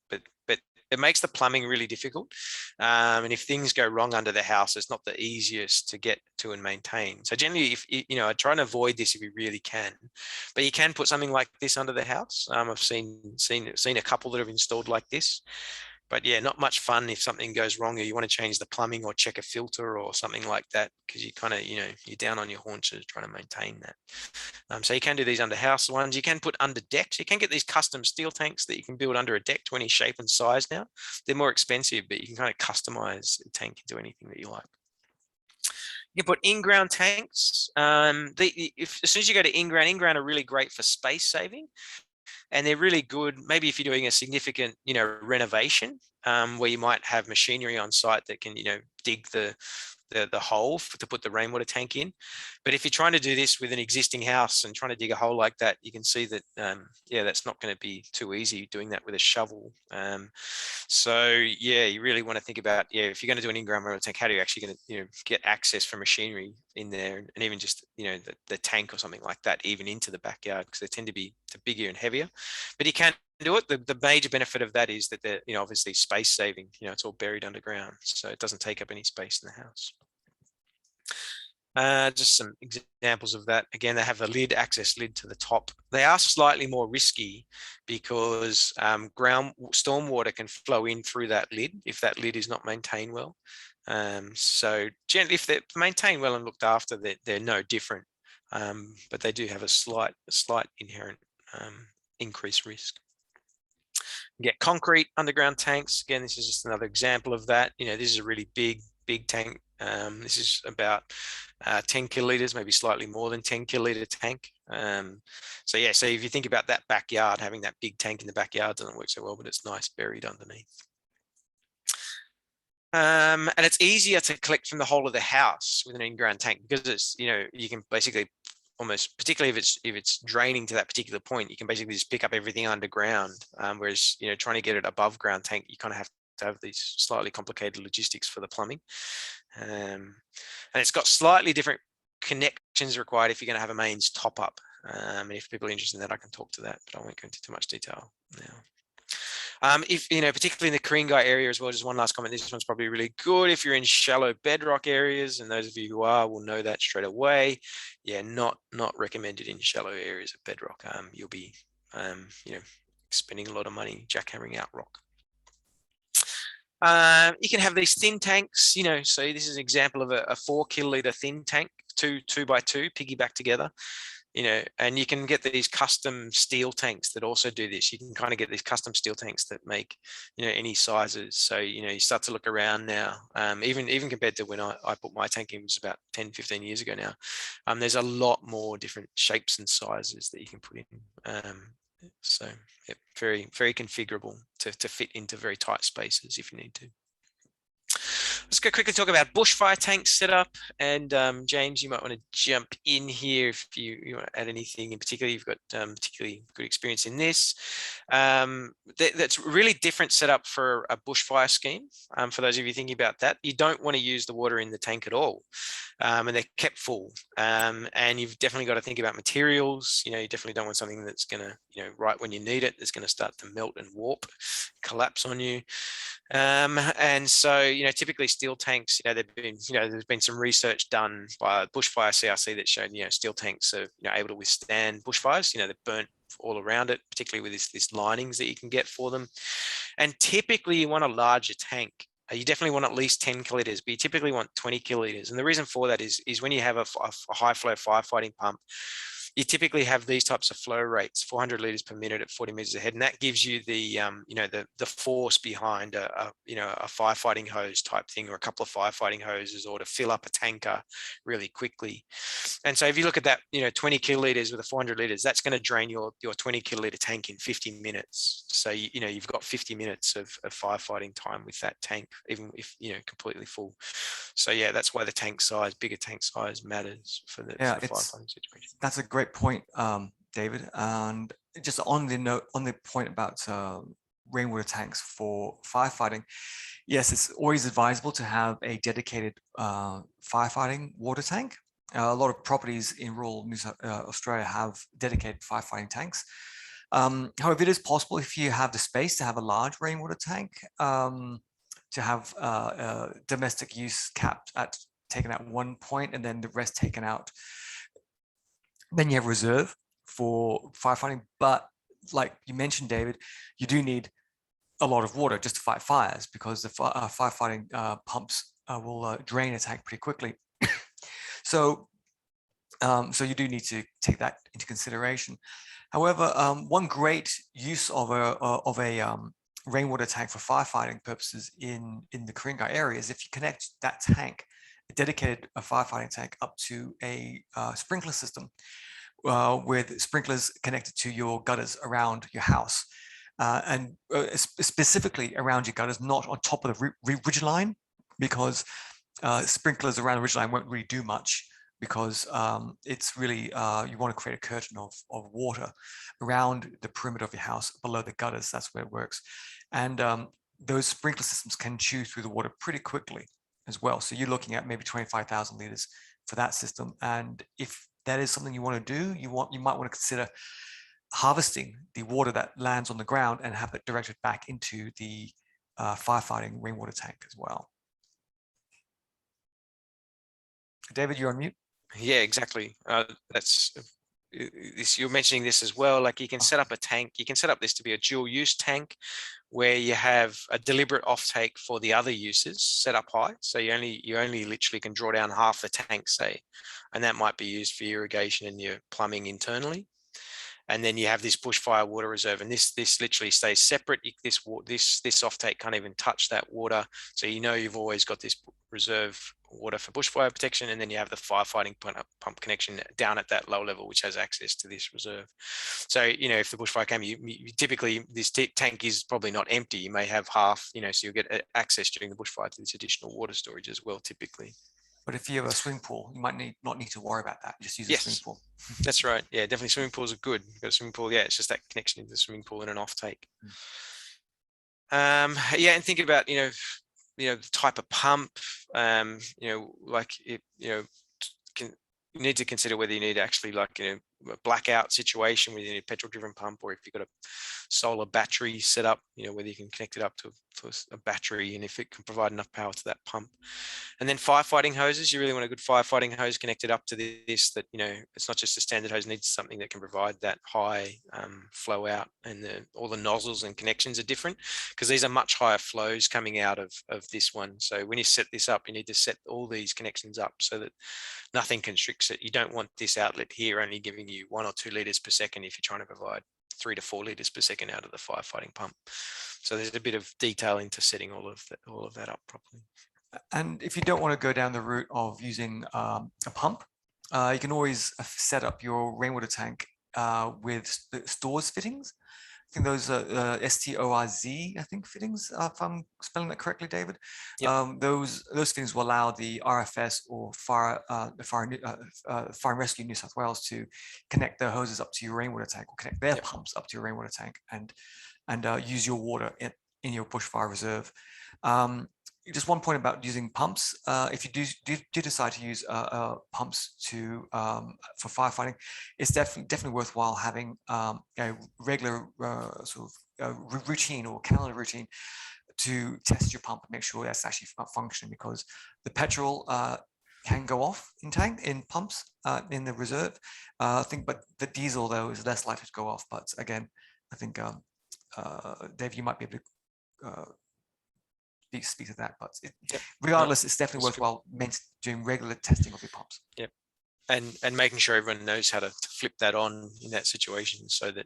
but it makes the plumbing really difficult. And if things go wrong under the house, it's not the easiest to get to and maintain. So generally, if I try and avoid this if you really can, but you can put something like this under the house. I've seen a couple that have installed like this, But yeah, not much fun if something goes wrong or you want to change the plumbing or check a filter or something like that, because you kind of, you're down on your haunches trying to maintain that. So you can do these under house ones. You can put under decks. You can get these custom steel tanks that you can build under a deck to any shape and size now. They're more expensive, but you can kind of customize the tank into anything that you like. You can put in-ground tanks. As soon as you go to in-ground are really great for space saving. And they're really good, maybe if you're doing a significant, renovation, where you might have machinery on site that can, dig the hole to put the rainwater tank in. But if you're trying to do this with an existing house and trying to dig a hole like that, you can see that, that's not going to be too easy doing that with a shovel. So yeah, you really want to think about, if you're going to do an in-ground rainwater tank, how do you actually going to, get access for machinery in there, and even just, the tank or something like that, even into the backyard, because they tend to be bigger and heavier. But you can do it. The major benefit of that is that they're, obviously space saving. It's all buried underground, so it doesn't take up any space in the house. Just some examples of that. Again, they have the access lid to the top. They are slightly more risky because ground stormwater can flow in through that lid if that lid is not maintained well. So generally, if they're maintained well and looked after, they're no different. But they do have a slight inherent increased risk. You get concrete underground tanks. Again, this is just another example of that. This is a really big tank. This is about 10 kiloliters, maybe slightly more than 10 kiloliter tank. So if you think about that backyard, having that big tank in the backyard doesn't work so well, but it's nice buried underneath. And it's easier to collect from the whole of the house with an in-ground tank, because it's, you can basically almost, particularly if it's draining to that particular point, you can basically just pick up everything underground. Whereas, trying to get it above ground tank, you kind of have to have these slightly complicated logistics for the plumbing. And it's got slightly different connections required if you're going to have a mains top up. And if people are interested in that, I can talk to that, but I won't go into too much detail now. If particularly in the Ku-ring-gai area as well, just one last comment, this one's probably really good if you're in shallow bedrock areas, and those of you who are will know that straight away. Not recommended in shallow areas of bedrock. You'll be spending a lot of money jackhammering out rock. You can have these thin tanks, so this is an example of a 4 kiloliter thin tank, two by two piggyback together. And you can get these custom steel tanks that also do this. You can kind of get these custom steel tanks that make, any sizes. So, you start to look around now, even compared to when I put my tank in, which was about 10, 15 years ago now. There's a lot more different shapes and sizes that you can put in. So very, very configurable to fit into very tight spaces if you need to. Let's go quickly talk about bushfire tank setup. And James, you might want to jump in here if you want to add anything in particular. You've got particularly good experience in this. That's really different setup for a bushfire scheme. For those of you thinking about that, you don't want to use the water in the tank at all. And they're kept full. And you've definitely got to think about materials. You definitely don't want something that's going to, right when you need it, it's going to start to melt and warp, collapse on you. And so, typically steel tanks, there's been some research done by Bushfire CRC that showed, steel tanks are, able to withstand bushfires. They're burnt all around it, particularly with these linings that you can get for them. And typically you want a larger tank. You definitely want at least 10 kiloliters, but you typically want 20 kiloliters. And the reason for that is when you have a high flow firefighting pump, you typically have these types of flow rates, 400 liters per minute at 40 meters ahead, and that gives you the the force behind a firefighting hose type thing, or a couple of firefighting hoses, or to fill up a tanker really quickly. And so if you look at that, 20 kiloliters with a 400 liters, that's going to drain your 20 kiloliter tank in 50 minutes. So you've got 50 minutes of firefighting time with that tank, even if completely full. So yeah, that's why the tank size, bigger tank size, matters for the firefighting situation. That's a great point, David. And just on the point about rainwater tanks for firefighting, yes, it's always advisable to have a dedicated firefighting water tank. A lot of properties in rural Australia have dedicated firefighting tanks. However, it is possible, if you have the space, to have a large rainwater tank, to have domestic use capped at taken at one point and then the rest taken out. Then you have reserve for firefighting. But like you mentioned, David, you do need a lot of water just to fight fires, because the firefighting pumps will drain a tank pretty quickly. So you do need to take that into consideration. However, one great use of a rainwater tank for firefighting purposes in the Ku-ring-gai area is if you connect that tank, a dedicated firefighting tank, up to a sprinkler system with sprinklers connected to your gutters around your house, and specifically around your gutters, not on top of the ridge line, because sprinklers around the ridge line won't really do much, because it's really, you want to create a curtain of water around the perimeter of your house below the gutters. That's where it works. And those sprinkler systems can chew through the water pretty quickly as well. So you're looking at maybe 25,000 liters for that system. And if that is something you want to do, you might want to consider harvesting the water that lands on the ground and have it directed back into the firefighting rainwater tank as well. David, you're on mute. Yeah, exactly. You're mentioning this as well. Like, you can set up a tank. You can set up this to be a dual use tank, where you have a deliberate offtake for the other uses set up high. So you only literally can draw down half the tank, say, and that might be used for irrigation and your plumbing internally. And then you have this bushfire water reserve, and this literally stays separate. This offtake can't even touch that water, so you've always got this reserve water for bushfire protection, and then you have the firefighting pump connection down at that low level, which has access to this reserve. So if the bushfire came, you typically, this tank is probably not empty. You may have half, so you'll get access during the bushfire to this additional water storage as well, typically. But if you have a swimming pool, you might not need to worry about that. Just use a swimming pool. That's right. Yeah, definitely swimming pools are good. You've got a swimming pool. Yeah, it's just that connection into the swimming pool and an offtake. Yeah, and think about the type of pump. You need to consider whether you need actually a blackout situation where you need a petrol driven pump, or if you've got a solar battery set up, whether you can connect it up to a battery, and if it can provide enough power to that pump. And then firefighting hoses, you really want a good firefighting hose connected up to this, that it's not just a standard hose, it needs something that can provide that high flow out, and all the nozzles and connections are different, because these are much higher flows coming out of this one. So when you set this up, you need to set all these connections up so that nothing constricts it. You don't want this outlet here only giving you 1 or 2 liters per second if you're trying to provide 3 to 4 liters per second out of the firefighting pump. So there's a bit of detail into setting all of that up properly. And if you don't want to go down the route of using a pump, you can always set up your rainwater tank with stores fittings. I think those are STORZ, I think, fittings, if I'm spelling that correctly, David. Yep. Those fittings will allow the RFS or Fire and Rescue New South Wales to connect their hoses up to your rainwater tank, or connect their pumps up to your rainwater tank, and use your water in your bushfire reserve. Just one point about using pumps. If you do decide to use pumps for firefighting, it's definitely worthwhile having a regular routine or calendar routine to test your pump and make sure that's actually functioning, because the petrol can go off in pumps in the reserve. I think, but the diesel though is less likely to go off. But again, I think Dave, you might be able to speak to that, but regardless, it's definitely worthwhile doing regular testing of your pumps. Yep. And making sure everyone knows how to flip that on in that situation, so that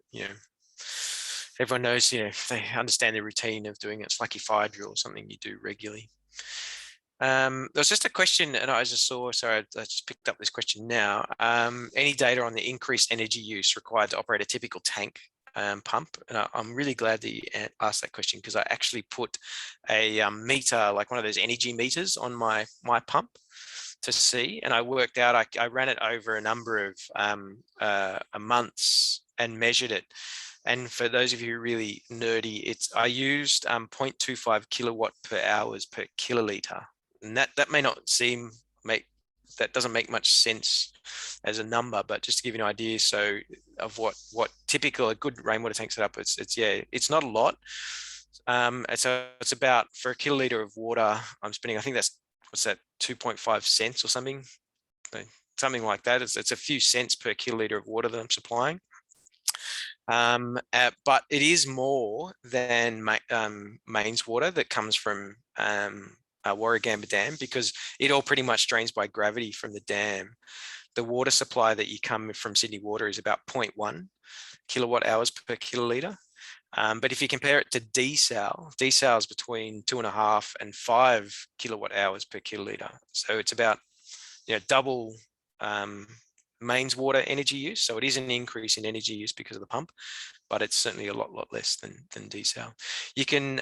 everyone knows, they understand the routine of doing it. It's like your fire drill, something you do regularly. There was just a question, and I just saw, sorry, I just picked up this question now. Any data on the increased energy use required to operate a typical tank pump? And I'm really glad that you asked that question, because I actually put a meter, like one of those energy meters, on my pump to see, and I worked out, I ran it over a number of months and measured it. And for those of you who are really nerdy, I used 0.25 kilowatt per hours per kiloliter, and that may not that doesn't make much sense as a number, but just to give you an idea, so of what typical a good rainwater tank setup, it's not a lot. It's about, for a kiloliter of water, I'm spending, I think that's, 2.5 cents or something like that. It's a few cents per kiloliter of water that I'm supplying. But it is more than mains water that comes from Warragamba Dam, because it all pretty much drains by gravity from the dam. The water supply that you come from Sydney Water is about 0.1 kilowatt hours per kilolitre. But if you compare it to desal, desal is between 2.5 and 5 kilowatt hours per kilolitre. So it's about double mains water energy use. So it is an increase in energy use because of the pump, but it's certainly a lot less than desal. You can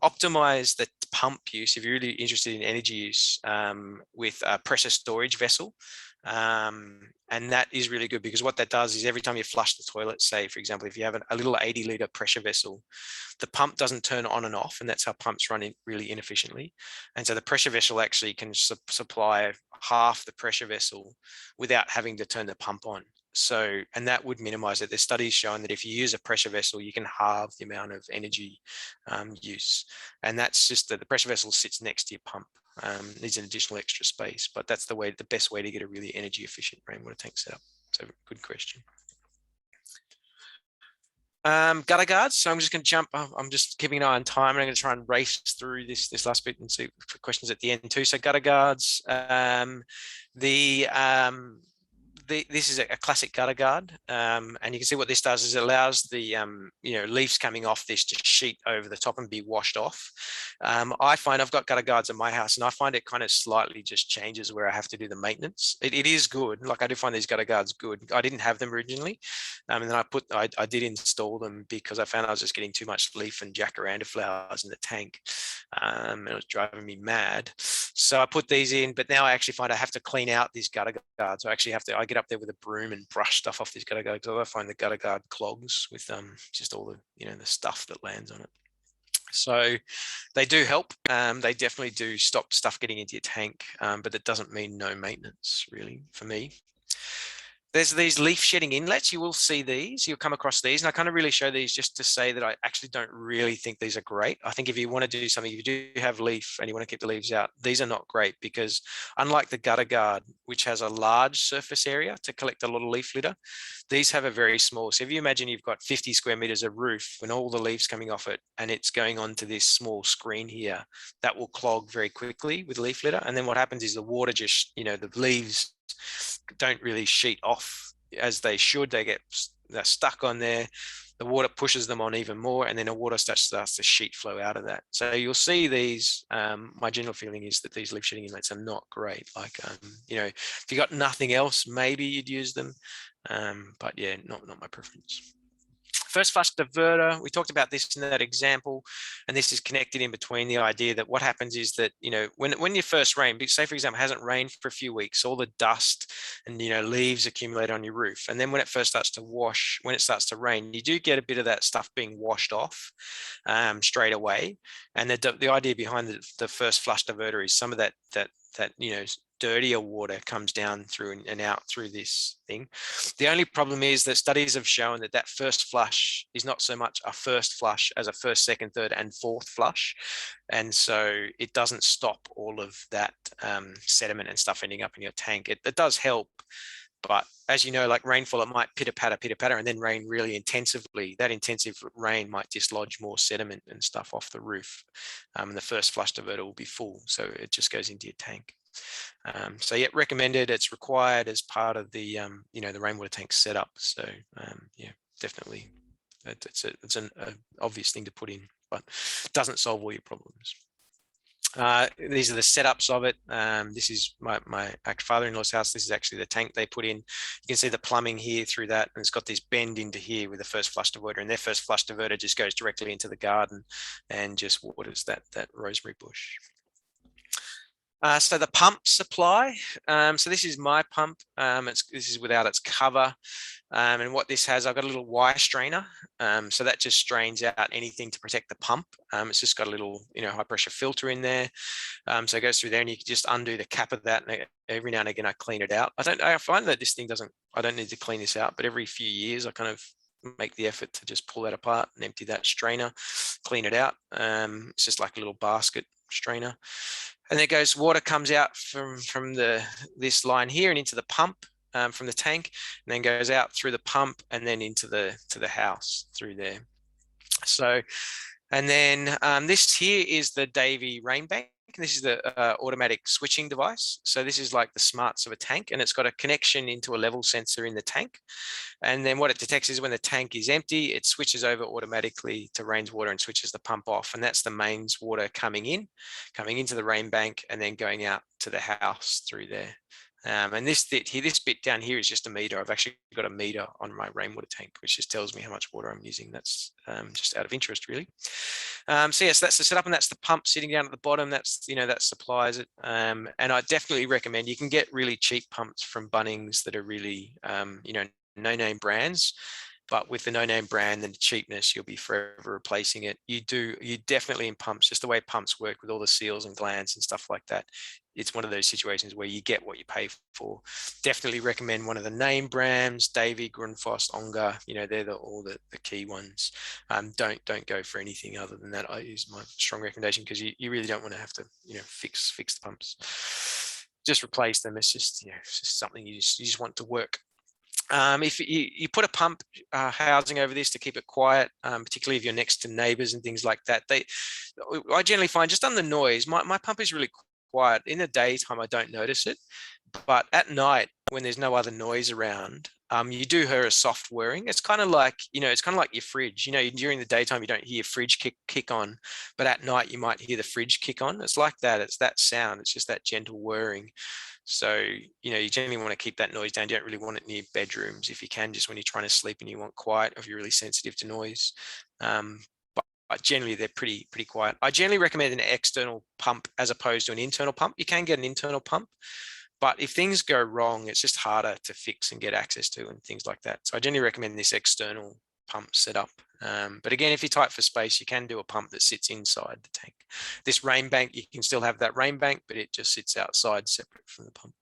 optimize the pump use if you're really interested in energy use with a pressure storage vessel. And that is really good, because what that does is every time you flush the toilet, say, for example, if you have a little 80-litre pressure vessel, the pump doesn't turn on and off, and that's how pumps run really inefficiently. And so the pressure vessel actually can supply half the pressure vessel without having to turn the pump on. So, and that would minimize it. There's studies showing that if you use a pressure vessel, you can halve the amount of energy use. And that's just that the pressure vessel sits next to your pump. Needs an additional extra space, but that's the best way to get a really energy efficient rainwater tank setup. So good question. Gutter guards. So I'm just going to jump. I'm just keeping an eye on time, and I'm going to try and race through this last bit and see for questions at the end too. So gutter guards. This is a classic gutter guard, and you can see what this does is it allows the leaves coming off this to sheet over the top and be washed off. I find I've got gutter guards at my house, and I find it kind of slightly just changes where I have to do the maintenance. It is good. Like, I do find these gutter guards good. I didn't have them originally, and then I did install them because I found I was just getting too much leaf and jacaranda flowers in the tank, and it was driving me mad. So I put these in, but now I actually find I have to clean out these gutter guards. I get up there with a broom and brush stuff off these gutter guards. So I find the gutter guard clogs with just all the the stuff that lands on it. So they do help. They definitely do stop stuff getting into your tank, but that doesn't mean no maintenance really for me. There's these leaf shedding inlets. You will see these. You'll come across these. And I kind of really show these just to say that I actually don't really think these are great. I think if you want to do something, if you do have leaf and you want to keep the leaves out, these are not great, because unlike the gutter guard, which has a large surface area to collect a lot of leaf litter, these have a very small. So if you imagine you've got 50 square meters of roof and all the leaves coming off it, and it's going onto this small screen here, that will clog very quickly with leaf litter. And then what happens is the water just, the leaves don't really sheet off as they should. They're stuck on there. The water pushes them on even more, and then the water starts to sheet flow out of that. So you'll see these. My general feeling is that these leaf shedding inlets are not great. Like, if you got nothing else, maybe you'd use them. But yeah, not my preference. First flush diverter, we talked about this in that example, and this is connected in between. The idea that what happens is that, when you first rain, say for example, it hasn't rained for a few weeks, all the dust and, leaves accumulate on your roof. And then when it first starts to wash, when it starts to rain, you do get a bit of that stuff being washed off straight away. And the idea behind the first flush diverter is some of that dirtier water comes down through and out through this thing. The only problem is that studies have shown that first flush is not so much a first flush as a first, second, third, and fourth flush. And so it doesn't stop all of that sediment and stuff ending up in your tank. It does help, but as you know, like rainfall, it might pitter patter, and then rain really intensively. That intensive rain might dislodge more sediment and stuff off the roof. And the first flush diverter will be full, so it just goes into your tank. So yeah, recommended. It's required as part of the the rainwater tank setup. So yeah, definitely, it's an obvious thing to put in, but it doesn't solve all your problems. These are the setups of it. This is my father-in-law's house. This is actually the tank they put in. You can see the plumbing here through that, and it's got this bend into here with the first flush diverter, and their first flush diverter just goes directly into the garden and just waters that rosemary bush. So the pump supply, so this is my pump. This is without its cover, and what this has, I've got a little wire strainer, so that just strains out anything to protect the pump. It's just got a little high pressure filter in there, so it goes through there, and you can just undo the cap of that, and every now and again I clean it out. I find that this thing I don't need to clean this out, but every few years I kind of make the effort to just pull that apart and empty that strainer, clean it out. It's just like a little basket strainer. And there goes, water comes out from this line here and into the pump. from the tank, and then goes out through the pump and then into the house through there. So, and then this here is the Davy rain bank. This is the automatic switching device. So this is like the smarts of a tank, and it's got a connection into a level sensor in the tank. And then what it detects is when the tank is empty, it switches over automatically to rain's water and switches the pump off. And that's the mains water coming into the rain bank and then going out to the house through there. And this bit down here is just a meter. I've actually got a meter on my rainwater tank, which just tells me how much water I'm using. That's just out of interest, really. So yes, that's the setup, and that's the pump sitting down at the bottom. That's, that supplies it. And I definitely recommend, you can get really cheap pumps from Bunnings that are really, no-name brands. But with the no-name brand and the cheapness, you'll be forever replacing it. You definitely in pumps, just the way pumps work with all the seals and glands and stuff like that. It's one of those situations where you get what you pay for. Definitely recommend one of the name brands, Davy, Grundfos, Onga. They're all the key ones. Don't go for anything other than that. I use my strong recommendation, because you really don't want to have to fix the pumps. Just replace them. It's just it's just something you just want to work. If you put a pump housing over this to keep it quiet, particularly if you're next to neighbors and things like that, I generally find just on the noise, my pump is really quiet. In the daytime, I don't notice it, but at night when there's no other noise around, you do hear a soft whirring. It's kind of like, your fridge. During the daytime, you don't hear fridge kick on, but at night you might hear the fridge kick on. It's like that. It's that sound. It's just that gentle whirring. So, you generally want to keep that noise down. You don't really want it near bedrooms if you can, just when you're trying to sleep and you want quiet, or if you're really sensitive to noise. But generally they're pretty quiet. I generally recommend an external pump as opposed to an internal pump. You can get an internal pump, but if things go wrong, it's just harder to fix and get access to and things like that. So I generally recommend this external pump setup. But again, if you're tight for space, you can do a pump that sits inside the tank. This rain bank, you can still have that rain bank, but it just sits outside separate from the pump.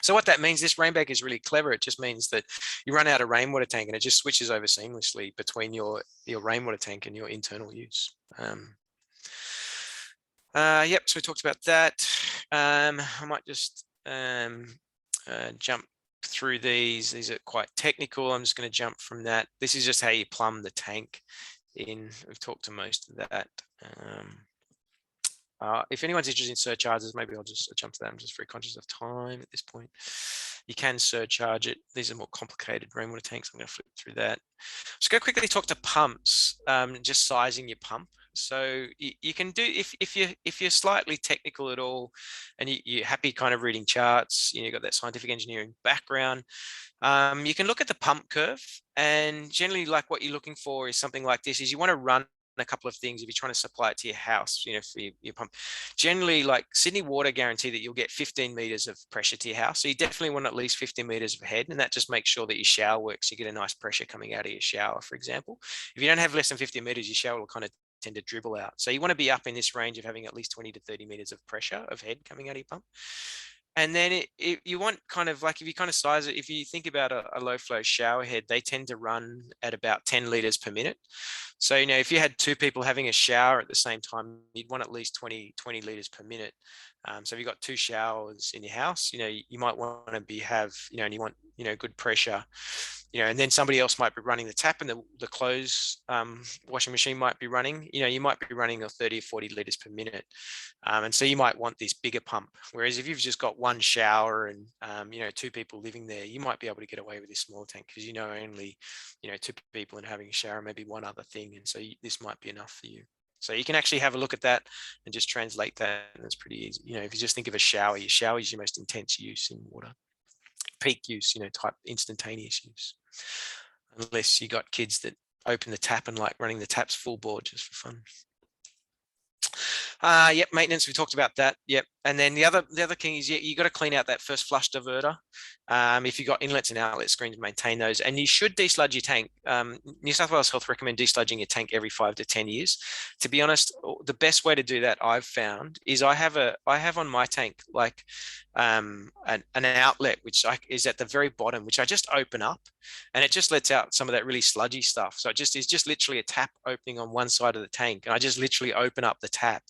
So what that means, this rain bank is really clever. It just means that you run out of rainwater tank and it just switches over seamlessly between your rainwater tank and your internal use. Yep, so we talked about that. I might just jump through these. These are quite technical. I'm just going to jump from that. This is just how you plumb the tank in. We've talked to most of that. If anyone's interested in surcharges, maybe I'll just jump to that. I'm just very conscious of time at this point. You can surcharge it. These are more complicated rainwater tanks. I'm going to flip through that. Let's go quickly talk to pumps, just sizing your pump. So you can do, if you're slightly technical at all, and you're happy kind of reading charts, you've got that scientific engineering background, you can look at the pump curve, and generally, like, what you're looking for is something like this: is you want to run a couple of things if you're trying to supply it to your house, for your pump. Generally, like Sydney Water guarantee that you'll get 15 meters of pressure to your house. So you definitely want at least 15 meters of head, and that just makes sure that your shower works. You get a nice pressure coming out of your shower, for example. If you don't have less than 50 meters, your shower will kind of tend to dribble out. So you want to be up in this range of having at least 20 to 30 meters of pressure of head coming out of your pump. And then you want kind of like, if you kind of size it, if you think about a low flow shower head, they tend to run at about 10 liters per minute. So, if you had two people having a shower at the same time, you'd want at least 20 liters per minute. So if you've got two showers in your house, you might want to have, and you want, good pressure, and then somebody else might be running the tap, and the clothes washing machine might be running, you might be running 30 or 40 liters per minute. And so you might want this bigger pump. Whereas if you've just got one shower and, two people living there, you might be able to get away with this small tank, because only, two people and having a shower, maybe one other thing. And so this might be enough for you. So you can actually have a look at that and just translate that. And it's pretty easy. If you just think of a shower, your shower is your most intense use in water. Peak use, type instantaneous use. Unless you got kids that open the tap and like running the taps full board just for fun. Yep, maintenance, we talked about that. Yep. And then the other thing is, you got to clean out that first flush diverter. If you've got inlets and outlet screens, maintain those. And you should desludge your tank. New South Wales Health recommend desludging your tank every 5 to 10 years. To be honest, the best way to do that, I've found, is I have on my tank like an outlet which is at the very bottom, which I just open up, and it just lets out some of that really sludgy stuff. So it is just literally a tap opening on one side of the tank, and I just literally open up the tap,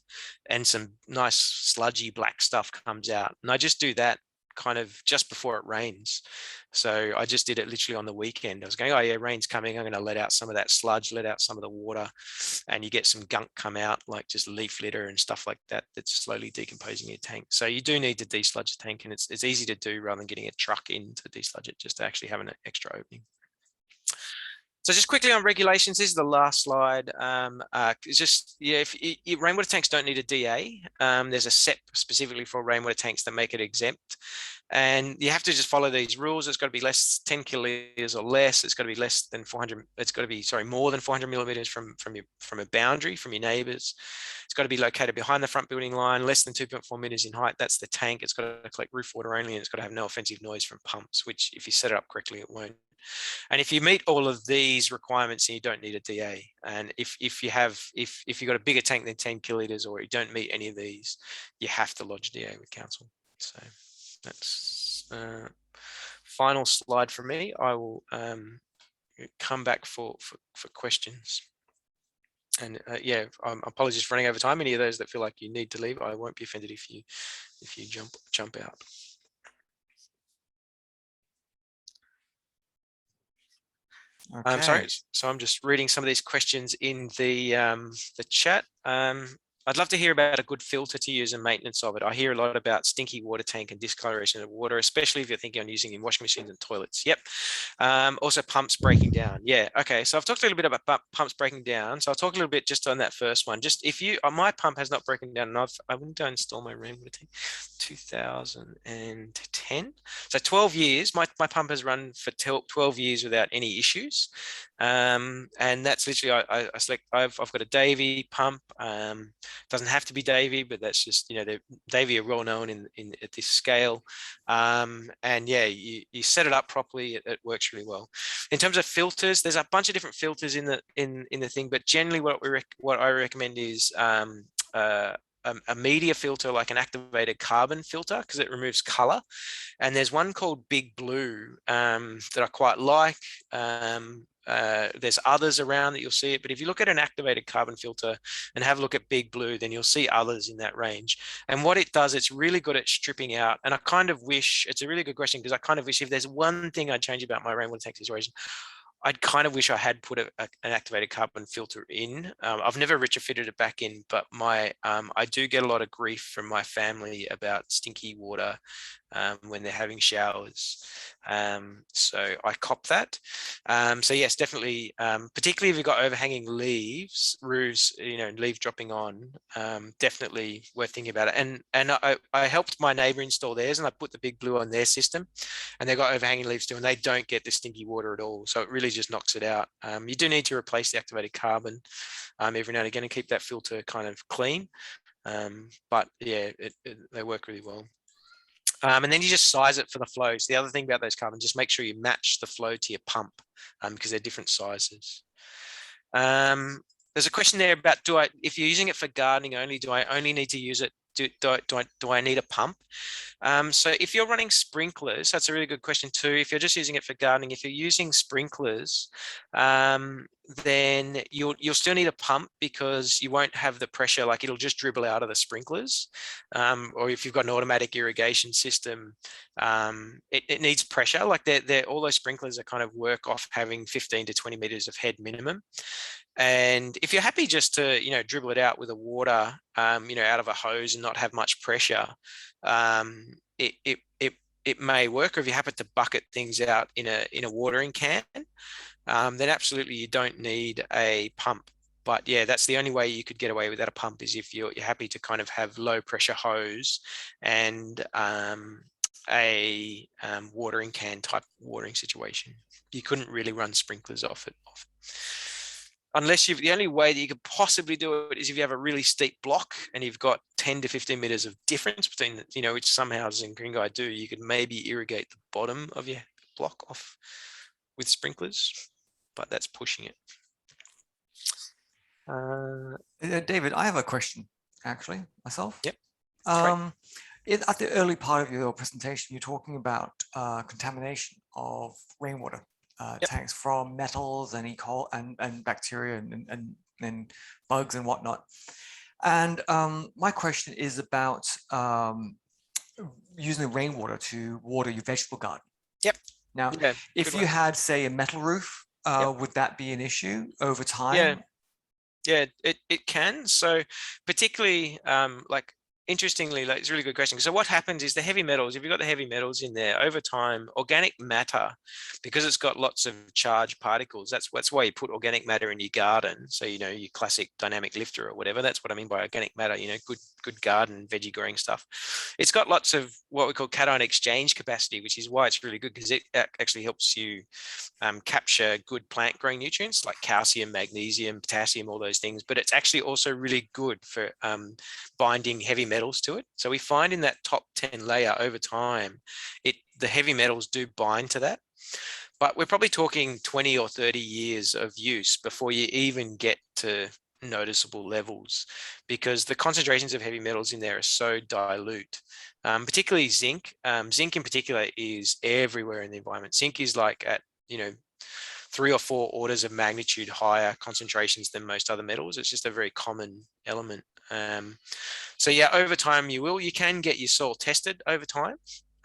and some nice sludgy black stuff comes out, and I just do that kind of just before it rains. So I just did it literally on the weekend. I was going, oh yeah, rain's coming. I'm going to let out some of that sludge, let out some of the water, and you get some gunk come out, like just leaf litter and stuff like that, that's slowly decomposing your tank. So you do need to desludge the tank, and it's easy to do rather than getting a truck in to desludge it, just to actually have an extra opening. So just quickly on regulations, this is the last slide. It's just, yeah, if rainwater tanks don't need a DA, there's a SEP specifically for rainwater tanks that make it exempt. And you have to just follow these rules. It's got to be less 10 kiloliters or less. It's got to be less than 400. It's got to be, sorry, more than 400 millimeters from a boundary, from your neighbors. It's got to be located behind the front building line, less than 2.4 meters in height. That's the tank. It's got to collect roof water only, and it's got to have no offensive noise from pumps, which if you set it up correctly, it won't. And if you meet all of these requirements, you don't need a DA. And if you've got a bigger tank than 10 kiloliters, or you don't meet any of these, you have to lodge DA with council. So that's final slide for me. I will come back for questions. And yeah, apologies for running over time. Any of those that feel like you need to leave, I won't be offended if you jump out. Okay. I'm sorry. So I'm just reading some of these questions in the chat. I'd love to hear about a good filter to use and maintenance of it. I hear a lot about stinky water tank and discoloration of water, especially if you're thinking on using in washing machines and toilets. Yep. Also pumps breaking down. Yeah. Okay. So I've talked a little bit about pumps breaking down. So I'll talk a little bit just on that first one. Just if you, my pump has not broken down, and I went to install my rainwater tank 2010. So 12 years, my pump has run for 12 years without any issues. And that's literally, I've got a Davy pump. Doesn't have to be Davy, but that's just, you know, Davy are well known in at this scale. And yeah, you set it up properly, it works really well. In terms of filters, there's a bunch of different filters in the thing, but generally what I recommend is a media filter, like an activated carbon filter, because it removes color. And there's one called Big Blue that I quite like. There's others around that you'll see it, but if you look at an activated carbon filter and have a look at Big Blue, then you'll see others in that range. And what it does, it's really good at stripping out. And I kind of wish, it's a really good question, because I kind of wish if there's one thing I'd change about my rainwater tank situation, I'd kind of wish I had put an activated carbon filter in. I've never retrofitted it back in, but I do get a lot of grief from my family about stinky water when they're having showers. So I cop that. So yes, definitely, particularly if you've got overhanging leaves, roofs, you know, leaf dropping on, definitely worth thinking about it. And I helped my neighbor install theirs, and I put the Big Blue on their system, and they've got overhanging leaves too, and they don't get the stinky water at all. So it really just knocks it out. You do need to replace the activated carbon every now and again and keep that filter kind of clean. But yeah, they work really well. And then you just size it for the flow. So the other thing about those carbon, just make sure you match the flow to your pump because they're different sizes. There's a question there about, if you're using it for gardening only, do I only need to use it? Do I need a pump? So if you're running sprinklers, that's a really good question too. If you're just using it for gardening, if you're using sprinklers, then you'll still need a pump because you won't have the pressure, like it'll just dribble out of the sprinklers. Or if you've got an automatic irrigation system, it needs pressure. Like all those sprinklers are kind of work off having 15 to 20 meters of head minimum. And if you're happy just to, you know, dribble it out with a water, you know, out of a hose and not have much pressure, it may work. Or if you happen to bucket things out in a watering can, then absolutely you don't need a pump. But yeah, that's the only way you could get away without a pump, is if you're happy to kind of have low pressure hose and a watering can type watering situation. You couldn't really run sprinklers off it. Unless the only way that you could possibly do it is if you have a really steep block and you've got 10 to 15 meters of difference between, you know, which some houses in Ku-ring-gai do, you could maybe irrigate the bottom of your block off with sprinklers, but that's pushing it. David, I have a question, actually, myself. Yep. At the early part of your presentation, you're talking about contamination of rainwater tanks from metals and and bacteria and bugs and whatnot. And my question is about using the rainwater to water your vegetable garden. Yep. Now, Yeah. if Good you way. had, say, a metal roof, Yep. would that be an issue over Yeah. time? Yeah, it can. So particularly like interestingly, like it's a really good question. So what happens is the heavy metals, if you've got the heavy metals in there over time, organic matter, because it's got lots of charged particles, that's why you put organic matter in your garden. So, you know, your classic dynamic lifter or whatever, that's what I mean by organic matter, you know, good garden, veggie growing stuff. It's got lots of what we call cation exchange capacity, which is why it's really good because it actually helps you capture good plant growing nutrients like calcium, magnesium, potassium, all those things. But it's actually also really good for binding heavy metals to it. So we find in that top 10 layer over time, the heavy metals do bind to that. But we're probably talking 20 or 30 years of use before you even get to noticeable levels, because the concentrations of heavy metals in there are so dilute, particularly zinc. Zinc in particular is everywhere in the environment. Zinc is like at, you know, 3 or 4 orders of magnitude higher concentrations than most other metals. It's just a very common element. So yeah, over time you can get your soil tested over time.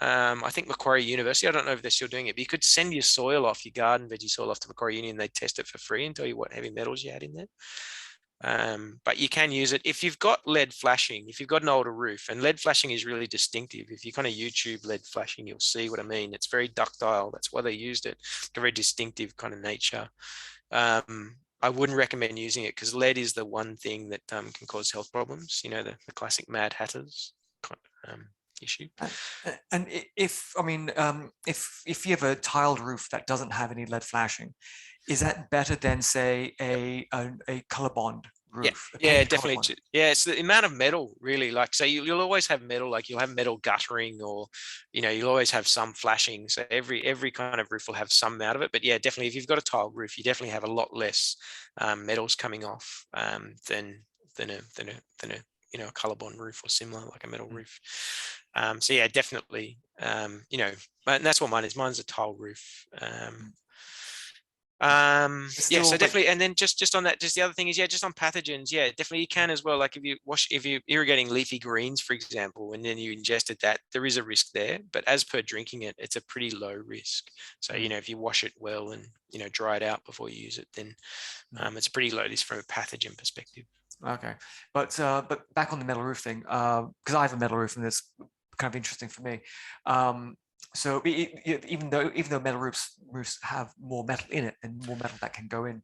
I think Macquarie University, I don't know if they're still doing it, but you could send your soil off, your garden veggie soil off to Macquarie Uni, and they test it for free and tell you what heavy metals you had in there. But you can use it if you've got lead flashing, if you've got an older roof, and lead flashing is really distinctive. If you kind of YouTube lead flashing, you'll see what I mean. It's very ductile. That's why they used it. It's a very distinctive kind of nature. I wouldn't recommend using it because lead is the one thing that can cause health problems. You know, the classic Mad Hatters issue. And if, I mean, if you have a tiled roof that doesn't have any lead flashing, is that better than, say, a color bond Yeah, roof? yeah, definitely. Yeah, it's the amount of metal, really. Like, so you'll always have metal, like you'll have metal guttering, or, you know, you'll always have some flashing. So every kind of roof will have some amount of it. But yeah, definitely, if you've got a tiled roof, you definitely have a lot less metals coming off than a you know, a color bond roof or similar, like a metal roof. So yeah, definitely. You know, and that's what mine is. Mine's a tile roof. Yeah, so definitely. And then just on that, just the other thing is, yeah, just on pathogens, yeah, definitely you can as well. Like if you're irrigating leafy greens, for example, and then you ingested that, there is a risk there, but as per drinking it, it's a pretty low risk. So, you know, if you wash it well and, you know, dry it out before you use it, then it's pretty low risk from a pathogen perspective. Okay, but back on the metal roof thing, because I have a metal roof and it's kind of interesting for me. So even though metal roofs have more metal in it and more metal that can go in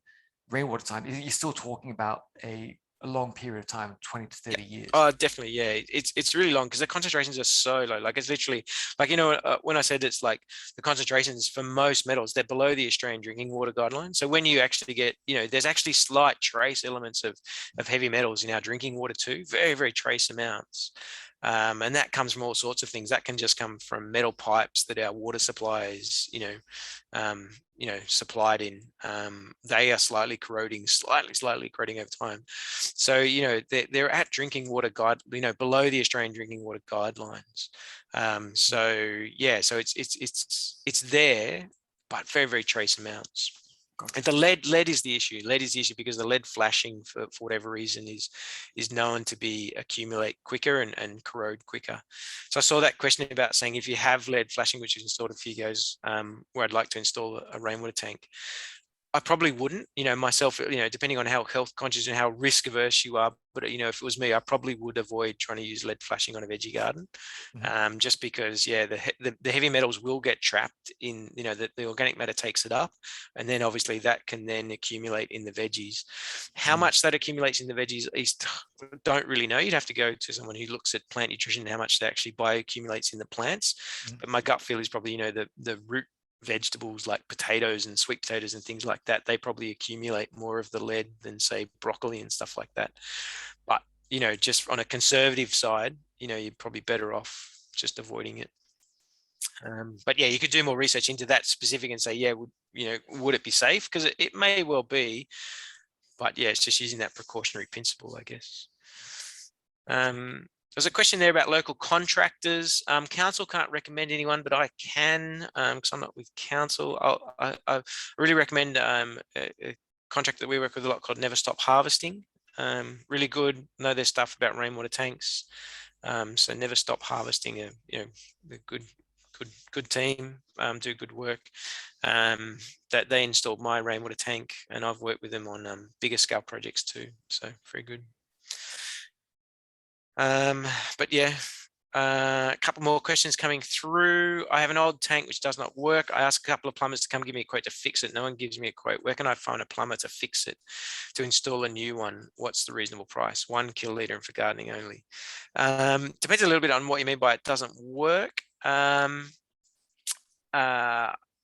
rainwater time, you're still talking about a long period of time, 20 to 30 years. Oh, definitely. Yeah, it's really long because the concentrations are so low. Like, it's literally like, you know, when I said it's like the concentrations for most metals, they're below the Australian drinking water guideline. So when you actually get, you know, there's actually slight trace elements of heavy metals in our drinking water too, very, very trace amounts. And that comes from all sorts of things. That can just come from metal pipes that our water supply is, you know, supplied in. They are slightly corroding over time. So, you know, they're at drinking water guide, you know, below the Australian drinking water guidelines. So yeah, so it's there, but very, very trace amounts. Gotcha. The lead is the issue. Lead is the issue because the lead flashing for whatever reason is known to be accumulate quicker and corrode quicker. So I saw that question about saying if you have lead flashing, which is installed a few goes, where I'd like to install a rainwater tank, I probably wouldn't, you know, myself, you know, depending on how health conscious and how risk averse you are. But, you know, if it was me, I probably would avoid trying to use lead flashing on a veggie garden, just because, yeah, the heavy metals will get trapped in, you know, the organic matter takes it up, and then obviously that can then accumulate in the veggies. How much that accumulates in the veggies is, don't really know. You'd have to go to someone who looks at plant nutrition and how much that actually bioaccumulates in the plants. But my gut feel is probably, you know, the root vegetables like potatoes and sweet potatoes and things like that, they probably accumulate more of the lead than, say, broccoli and stuff like that. But, you know, just on a conservative side, you know, you're probably better off just avoiding it. But yeah, you could do more research into that specific and say, yeah, would it be safe? Because it may well be, but yeah, it's just using that precautionary principle, I guess. There's a question there about local contractors. Council can't recommend anyone, but I can, because I'm not with council. I really recommend a contractor that we work with a lot called Never Stop Harvesting. Really good, know their stuff about rainwater tanks. So never stop harvesting. A good team do good work. That they installed my rainwater tank, and I've worked with them on bigger scale projects too. So very good. But yeah, a couple more questions coming through. I have an old tank which does not work. I asked a couple of plumbers to come give me a quote to fix it. No one gives me a quote. Where can I find a plumber to fix it, to install a new one? What's the reasonable price? 1 kiloliter and for gardening only. Depends a little bit on what you mean by it doesn't work.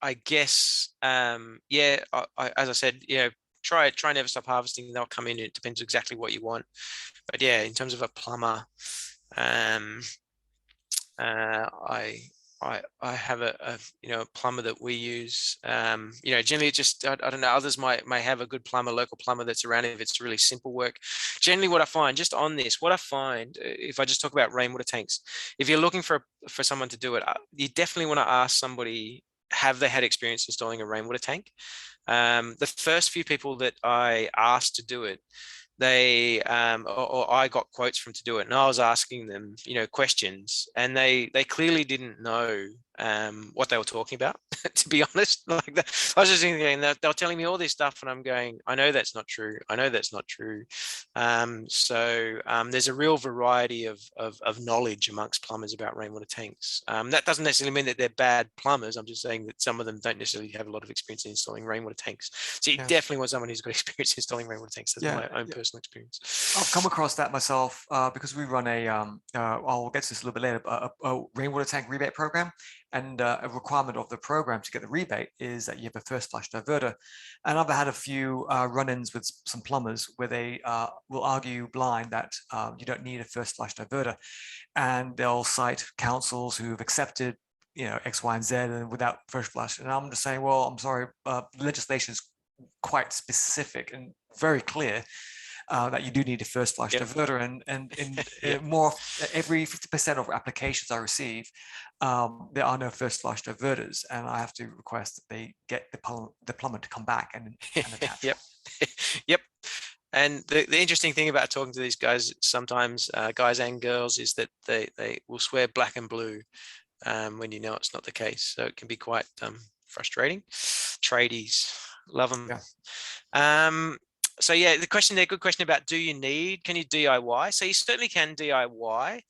I guess, yeah, as I said, try never stop harvesting. They'll come in. It depends exactly what you want. But yeah, in terms of a plumber, I have a plumber that we use. Generally just I don't know. Others may have a good plumber, local plumber that's around if it's really simple work. Generally, what I find just on this, if I just talk about rainwater tanks, if you're looking for someone to do it, you definitely want to ask somebody, have they had experience installing a rainwater tank? The first few people that I asked to do it, they or I got quotes from to do it, and I was asking them questions, and they clearly didn't know what they were talking about. To be honest, like that, I was just thinking they're telling me all this stuff, and I'm going, I know that's not true. I know that's not true. There's a real variety of knowledge amongst plumbers about rainwater tanks. That doesn't necessarily mean that they're bad plumbers. I'm just saying that some of them don't necessarily have a lot of experience in installing rainwater tanks. So you definitely want someone who's got experience installing rainwater tanks. That's my own personal experience. I've come across that myself because we run I'll get to this a little bit later, a rainwater tank rebate program. And a requirement of the program to get the rebate is that you have a first flush diverter. And I've had a few run-ins with some plumbers where they will argue blind that you don't need a first flush diverter. And they'll cite councils who've accepted X, Y, and Z and without first flush. And I'm just saying, well, I'm sorry, legislation is quite specific and very clear that you do need a first flush diverter, and more every 50% of applications I receive, there are no first flush diverters, and I have to request that they get the plumber to come back and attach. Yep. And the interesting thing about talking to these guys, sometimes guys and girls, is that they will swear black and blue when it's not the case. So it can be quite frustrating. Tradies, love them. So yeah, the question there, good question about can you DIY? So you certainly can DIY.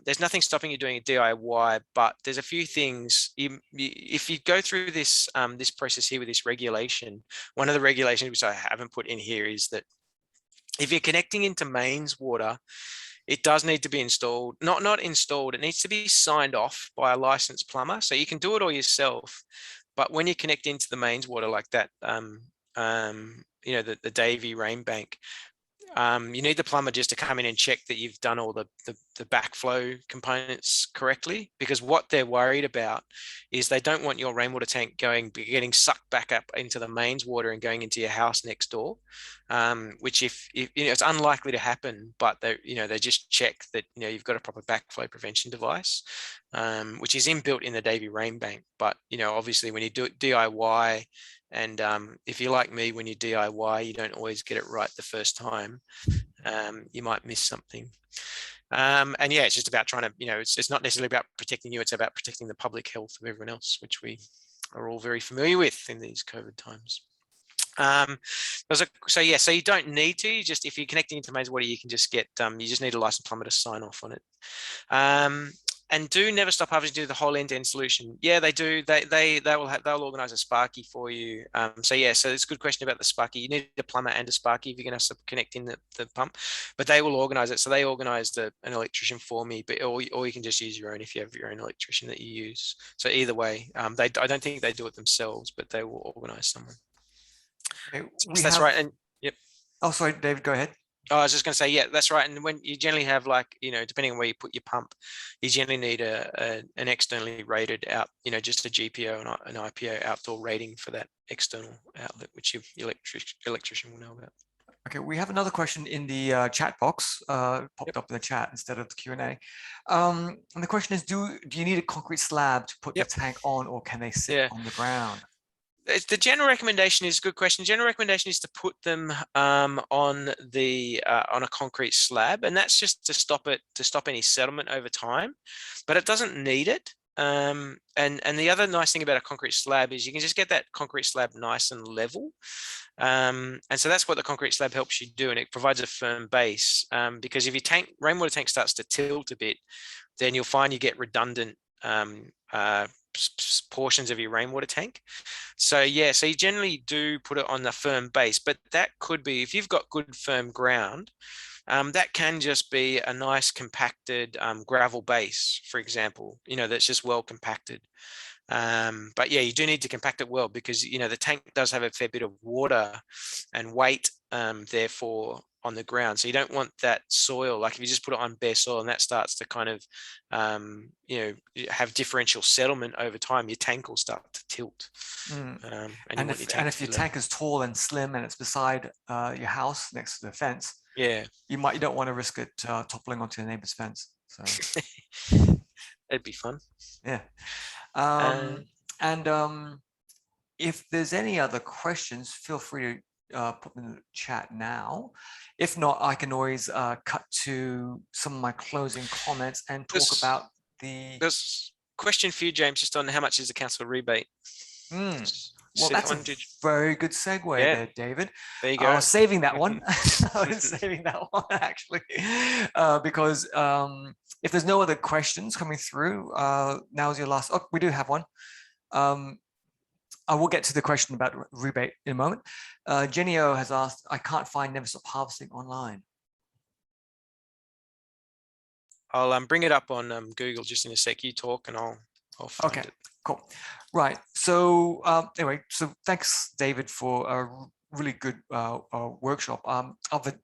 There's nothing stopping you doing a DIY, but there's a few things. If you go through this this process here with this regulation, one of the regulations which I haven't put in here is that if you're connecting into mains water, it does need to be installed, not installed, it needs to be signed off by a licensed plumber. So you can do it all yourself, but when you connect into the mains water like that, the Davy rain bank, you need the plumber just to come in and check that you've done all the backflow components correctly, because what they're worried about is they don't want your rainwater tank getting sucked back up into the mains water and going into your house next door, which if it's unlikely to happen, but they just check that you've got a proper backflow prevention device, which is inbuilt in the Davy rain bank. But obviously when you do it DIY, and if you're like me, when you DIY, you don't always get it right the first time. You might miss something. And yeah, it's just about trying to, it's not necessarily about protecting you, it's about protecting the public health of everyone else, which we are all very familiar with in these COVID times. So you don't need to, if you're connecting into mains water, you can just get, you just need a licensed plumber to sign off on it. And do never stop harvesting, do the whole end-to-end solution. Yeah, they do. They'll organize a Sparky for you. So it's a good question about the Sparky. You need a plumber and a Sparky if you're going to connect in the pump, but they will organize it. So they organized an electrician for me, or you can just use your own if you have your own electrician that you use. So either way, I don't think they do it themselves, but they will organize someone. Okay, that's right. And yep. Oh, sorry, David, go ahead. Oh, I was just going to say, yeah, that's right. And when you generally have, depending on where you put your pump, you generally need an externally rated out, just a GPO and an IPO outdoor rating for that external outlet, which your electrician will know about. Okay, we have another question in the chat box, popped up in the chat instead of the Q&A. And the question is, do you need a concrete slab to put the tank on, or can they sit on the ground? The general recommendation is a good question. General recommendation is to put them on a concrete slab, and that's just to stop any settlement over time, but it doesn't need it. And the other nice thing about a concrete slab is you can just get that concrete slab nice and level. And so that's what the concrete slab helps you do, and it provides a firm base. Because if your rainwater tank starts to tilt a bit, then you'll find you get redundant portions of your rainwater tank. So yeah, so you generally do put it on the firm base, but that could be, if you've got good firm ground, that can just be a nice compacted gravel base, for example, that's just well compacted. But yeah, you do need to compact it well, because the tank does have a fair bit of water and weight, therefore, on the ground. So you don't want that soil, like if you just put it on bare soil and that starts to kind of have differential settlement over time, your tank will start to tilt. And if your tank is tall and slim and it's beside your house next to the fence, yeah, you don't want to risk it toppling onto the neighbor's fence. So it'd be fun. Yeah. If there's any other questions, feel free to put them in the chat now. If not, I can always cut to some of my closing comments and talk about There's a question for you, James, just on how much is the council rebate? Well, that's a very good segue there, David. There you go. I was saving that one. I was saving that one, actually, because if there's no other questions coming through, now's your last. Oh, we do have one. I will get to the question about rebate in a moment. Jenny O has asked, I can't find Never Stop Harvesting online. I'll bring it up on Google just in a sec. You talk and I'll find it. Cool. Right. So anyway, so thanks, David, for a really good workshop. I've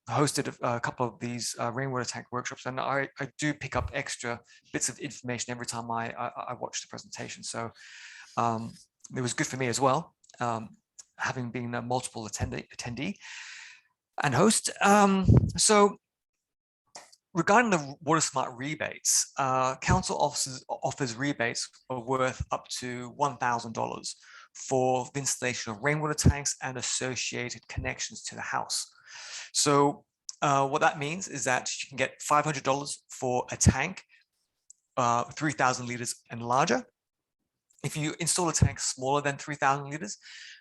hosted a couple of these rainwater tank workshops, and I do pick up extra bits of information every time I watch the presentation. So it was good for me as well, having been a multiple attendee and host. So regarding the Water Smart rebates, council offers rebates worth up to $1,000 for the installation of rainwater tanks and associated connections to the house. So what that means is that you can get $500 for a tank, 3,000 liters and larger. If you install a tank smaller than 3,000 liters,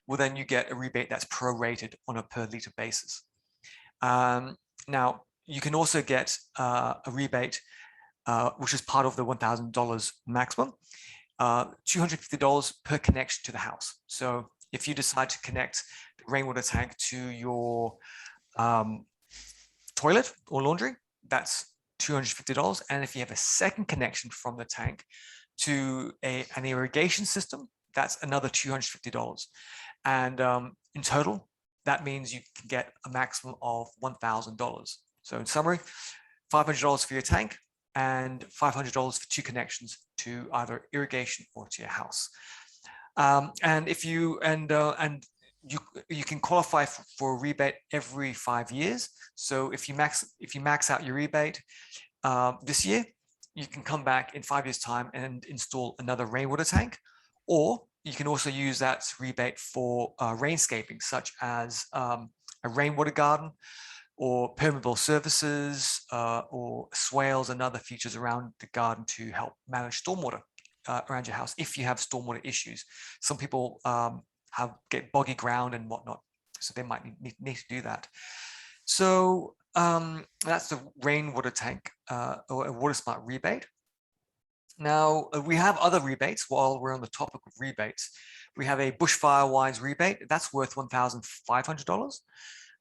well, then you get a rebate that's prorated on a per liter basis. Now, you can also get a rebate, which is part of the $1,000 maximum, $250 per connection to the house. So if you decide to connect the rainwater tank to your toilet or laundry, that's $250. And if you have a second connection from the tank to an irrigation system, that's another $250. And in total, that means you can get a maximum of $1,000. So in summary, $500 for your tank and $500 for 2 connections to either irrigation or to your house. And if you you can qualify for a rebate every 5 years. So if you max out your rebate this year, you can come back in 5 years' time and install another rainwater tank, or you can also use that rebate for rainscaping, such as a rainwater garden, or permeable surfaces, or swales and other features around the garden to help manage stormwater around your house if you have stormwater issues. Some people get boggy ground and whatnot, so they might need to do that. So that's the rainwater tank or a Water Smart rebate. Now, we have other rebates while we're on the topic of rebates. We have a Bushfire Wines rebate. That's worth $1,500.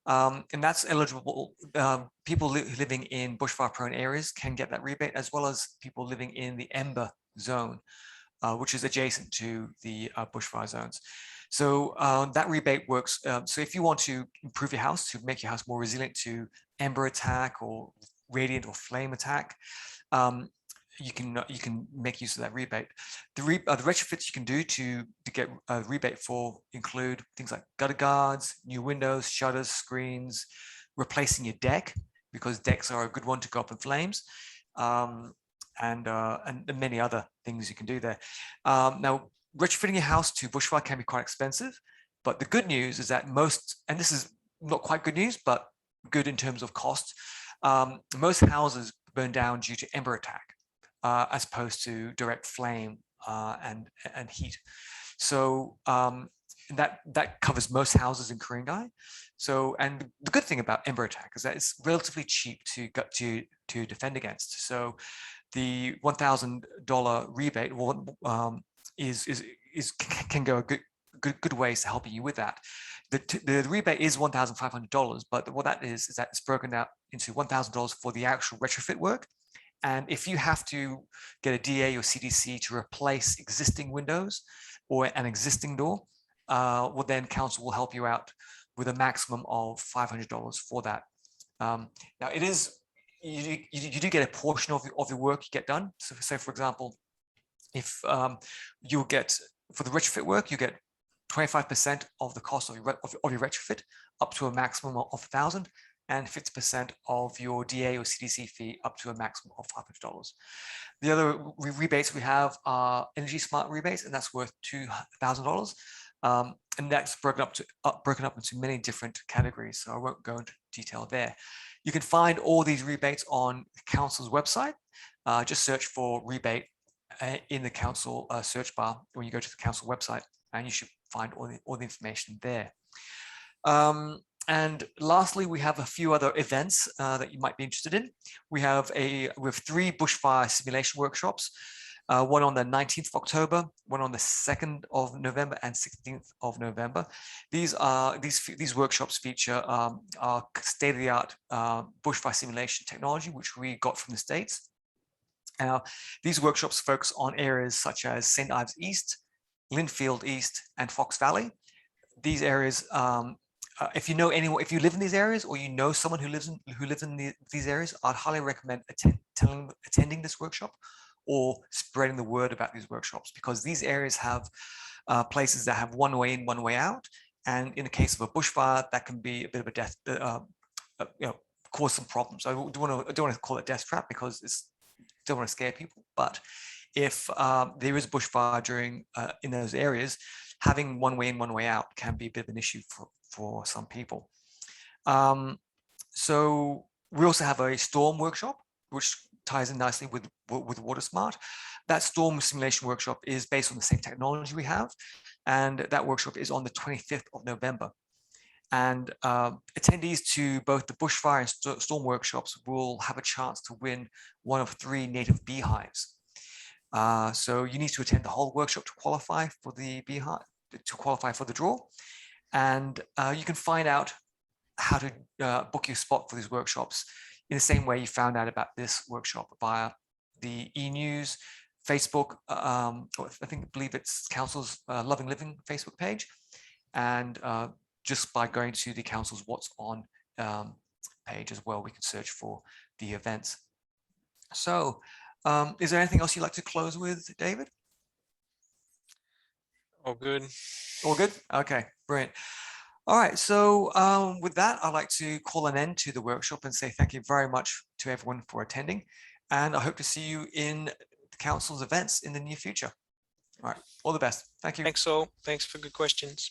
And that's eligible. People living in bushfire-prone areas can get that rebate, as well as people living in the Ember zone, which is adjacent to the bushfire zones. So that rebate works. So if you want to improve your house, to make your house more resilient to ember attack or radiant or flame attack, you can make use of that rebate. The retrofits you can do to get a rebate for include things like gutter guards, new windows, shutters, screens, replacing your deck, because decks are a good one to go up in flames, and many other things you can do there. Now, retrofitting your house to bushfire can be quite expensive. But the good news is that most, and this is not quite good news, but good in terms of cost, most houses burn down due to ember attack, as opposed to direct flame and heat. So that covers most houses in Ku-ring-gai. So, and the good thing about ember attack is that it's relatively cheap to defend against. So the $1,000 rebate can go a good ways to helping you with that. The rebate is $1,500, but what that is that it's broken out into $1,000 for the actual retrofit work. And if you have to get a DA or CDC to replace existing windows or an existing door, well, then council will help you out with a maximum of $500 for that. Now it is, you do get a portion of your work you get done. So say, for example, if you'll get, for the retrofit work, you get 25% of the cost of your retrofit up to a maximum of 1,000, and 50% of your DA or CDC fee up to a maximum of $500. The other rebates we have are energy smart rebates, and that's worth $2,000. And that's broken up into many different categories, so I won't go into detail there. You can find all these rebates on the council's website. Just search for rebate in the council search bar when you go to the council website, and you should find all the information there. And lastly, we have a few other events that you might be interested in. We have 3 bushfire simulation workshops. One on the 19th of October, one on the 2nd of November, and 16th of November. These workshops feature our state-of-the-art bushfire simulation technology, which we got from the States. These workshops focus on areas such as St. Ives East, Linfield East, and Fox Valley. These areas, if you know anyone, if you live in these areas, or you know someone who lives in these areas, I'd highly recommend attending this workshop or spreading the word about these workshops, because these areas have places that have one way in, one way out. And in the case of a bushfire, that can be a bit of a death, cause some problems. I don't want to call it death trap, because it's, don't want to scare people. But if there is a bushfire during in those areas, having one way in, one way out can be a bit of an issue for some people. So we also have a storm workshop, which ties in nicely with Water Smart. That storm simulation workshop is based on the same technology we have, and that workshop is on the 25th of November. And attendees to both the bushfire and storm workshops will have a chance to win one of 3 native beehives. So you need to attend the whole workshop to qualify for the beehive, to qualify for the draw. And you can find out how to book your spot for these workshops in the same way you found out about this workshop, via the e-news, Facebook, I believe it's Council's Loving Living Facebook page, and just by going to the Council's What's On page as well, we can search for the events. So is there anything else you'd like to close with, David? All good. All good? Okay, brilliant. All right, so with that, I'd like to call an end to the workshop and say thank you very much to everyone for attending. And I hope to see you in the Council's events in the near future. All right, all the best. Thank you. Thanks all. Thanks for good questions.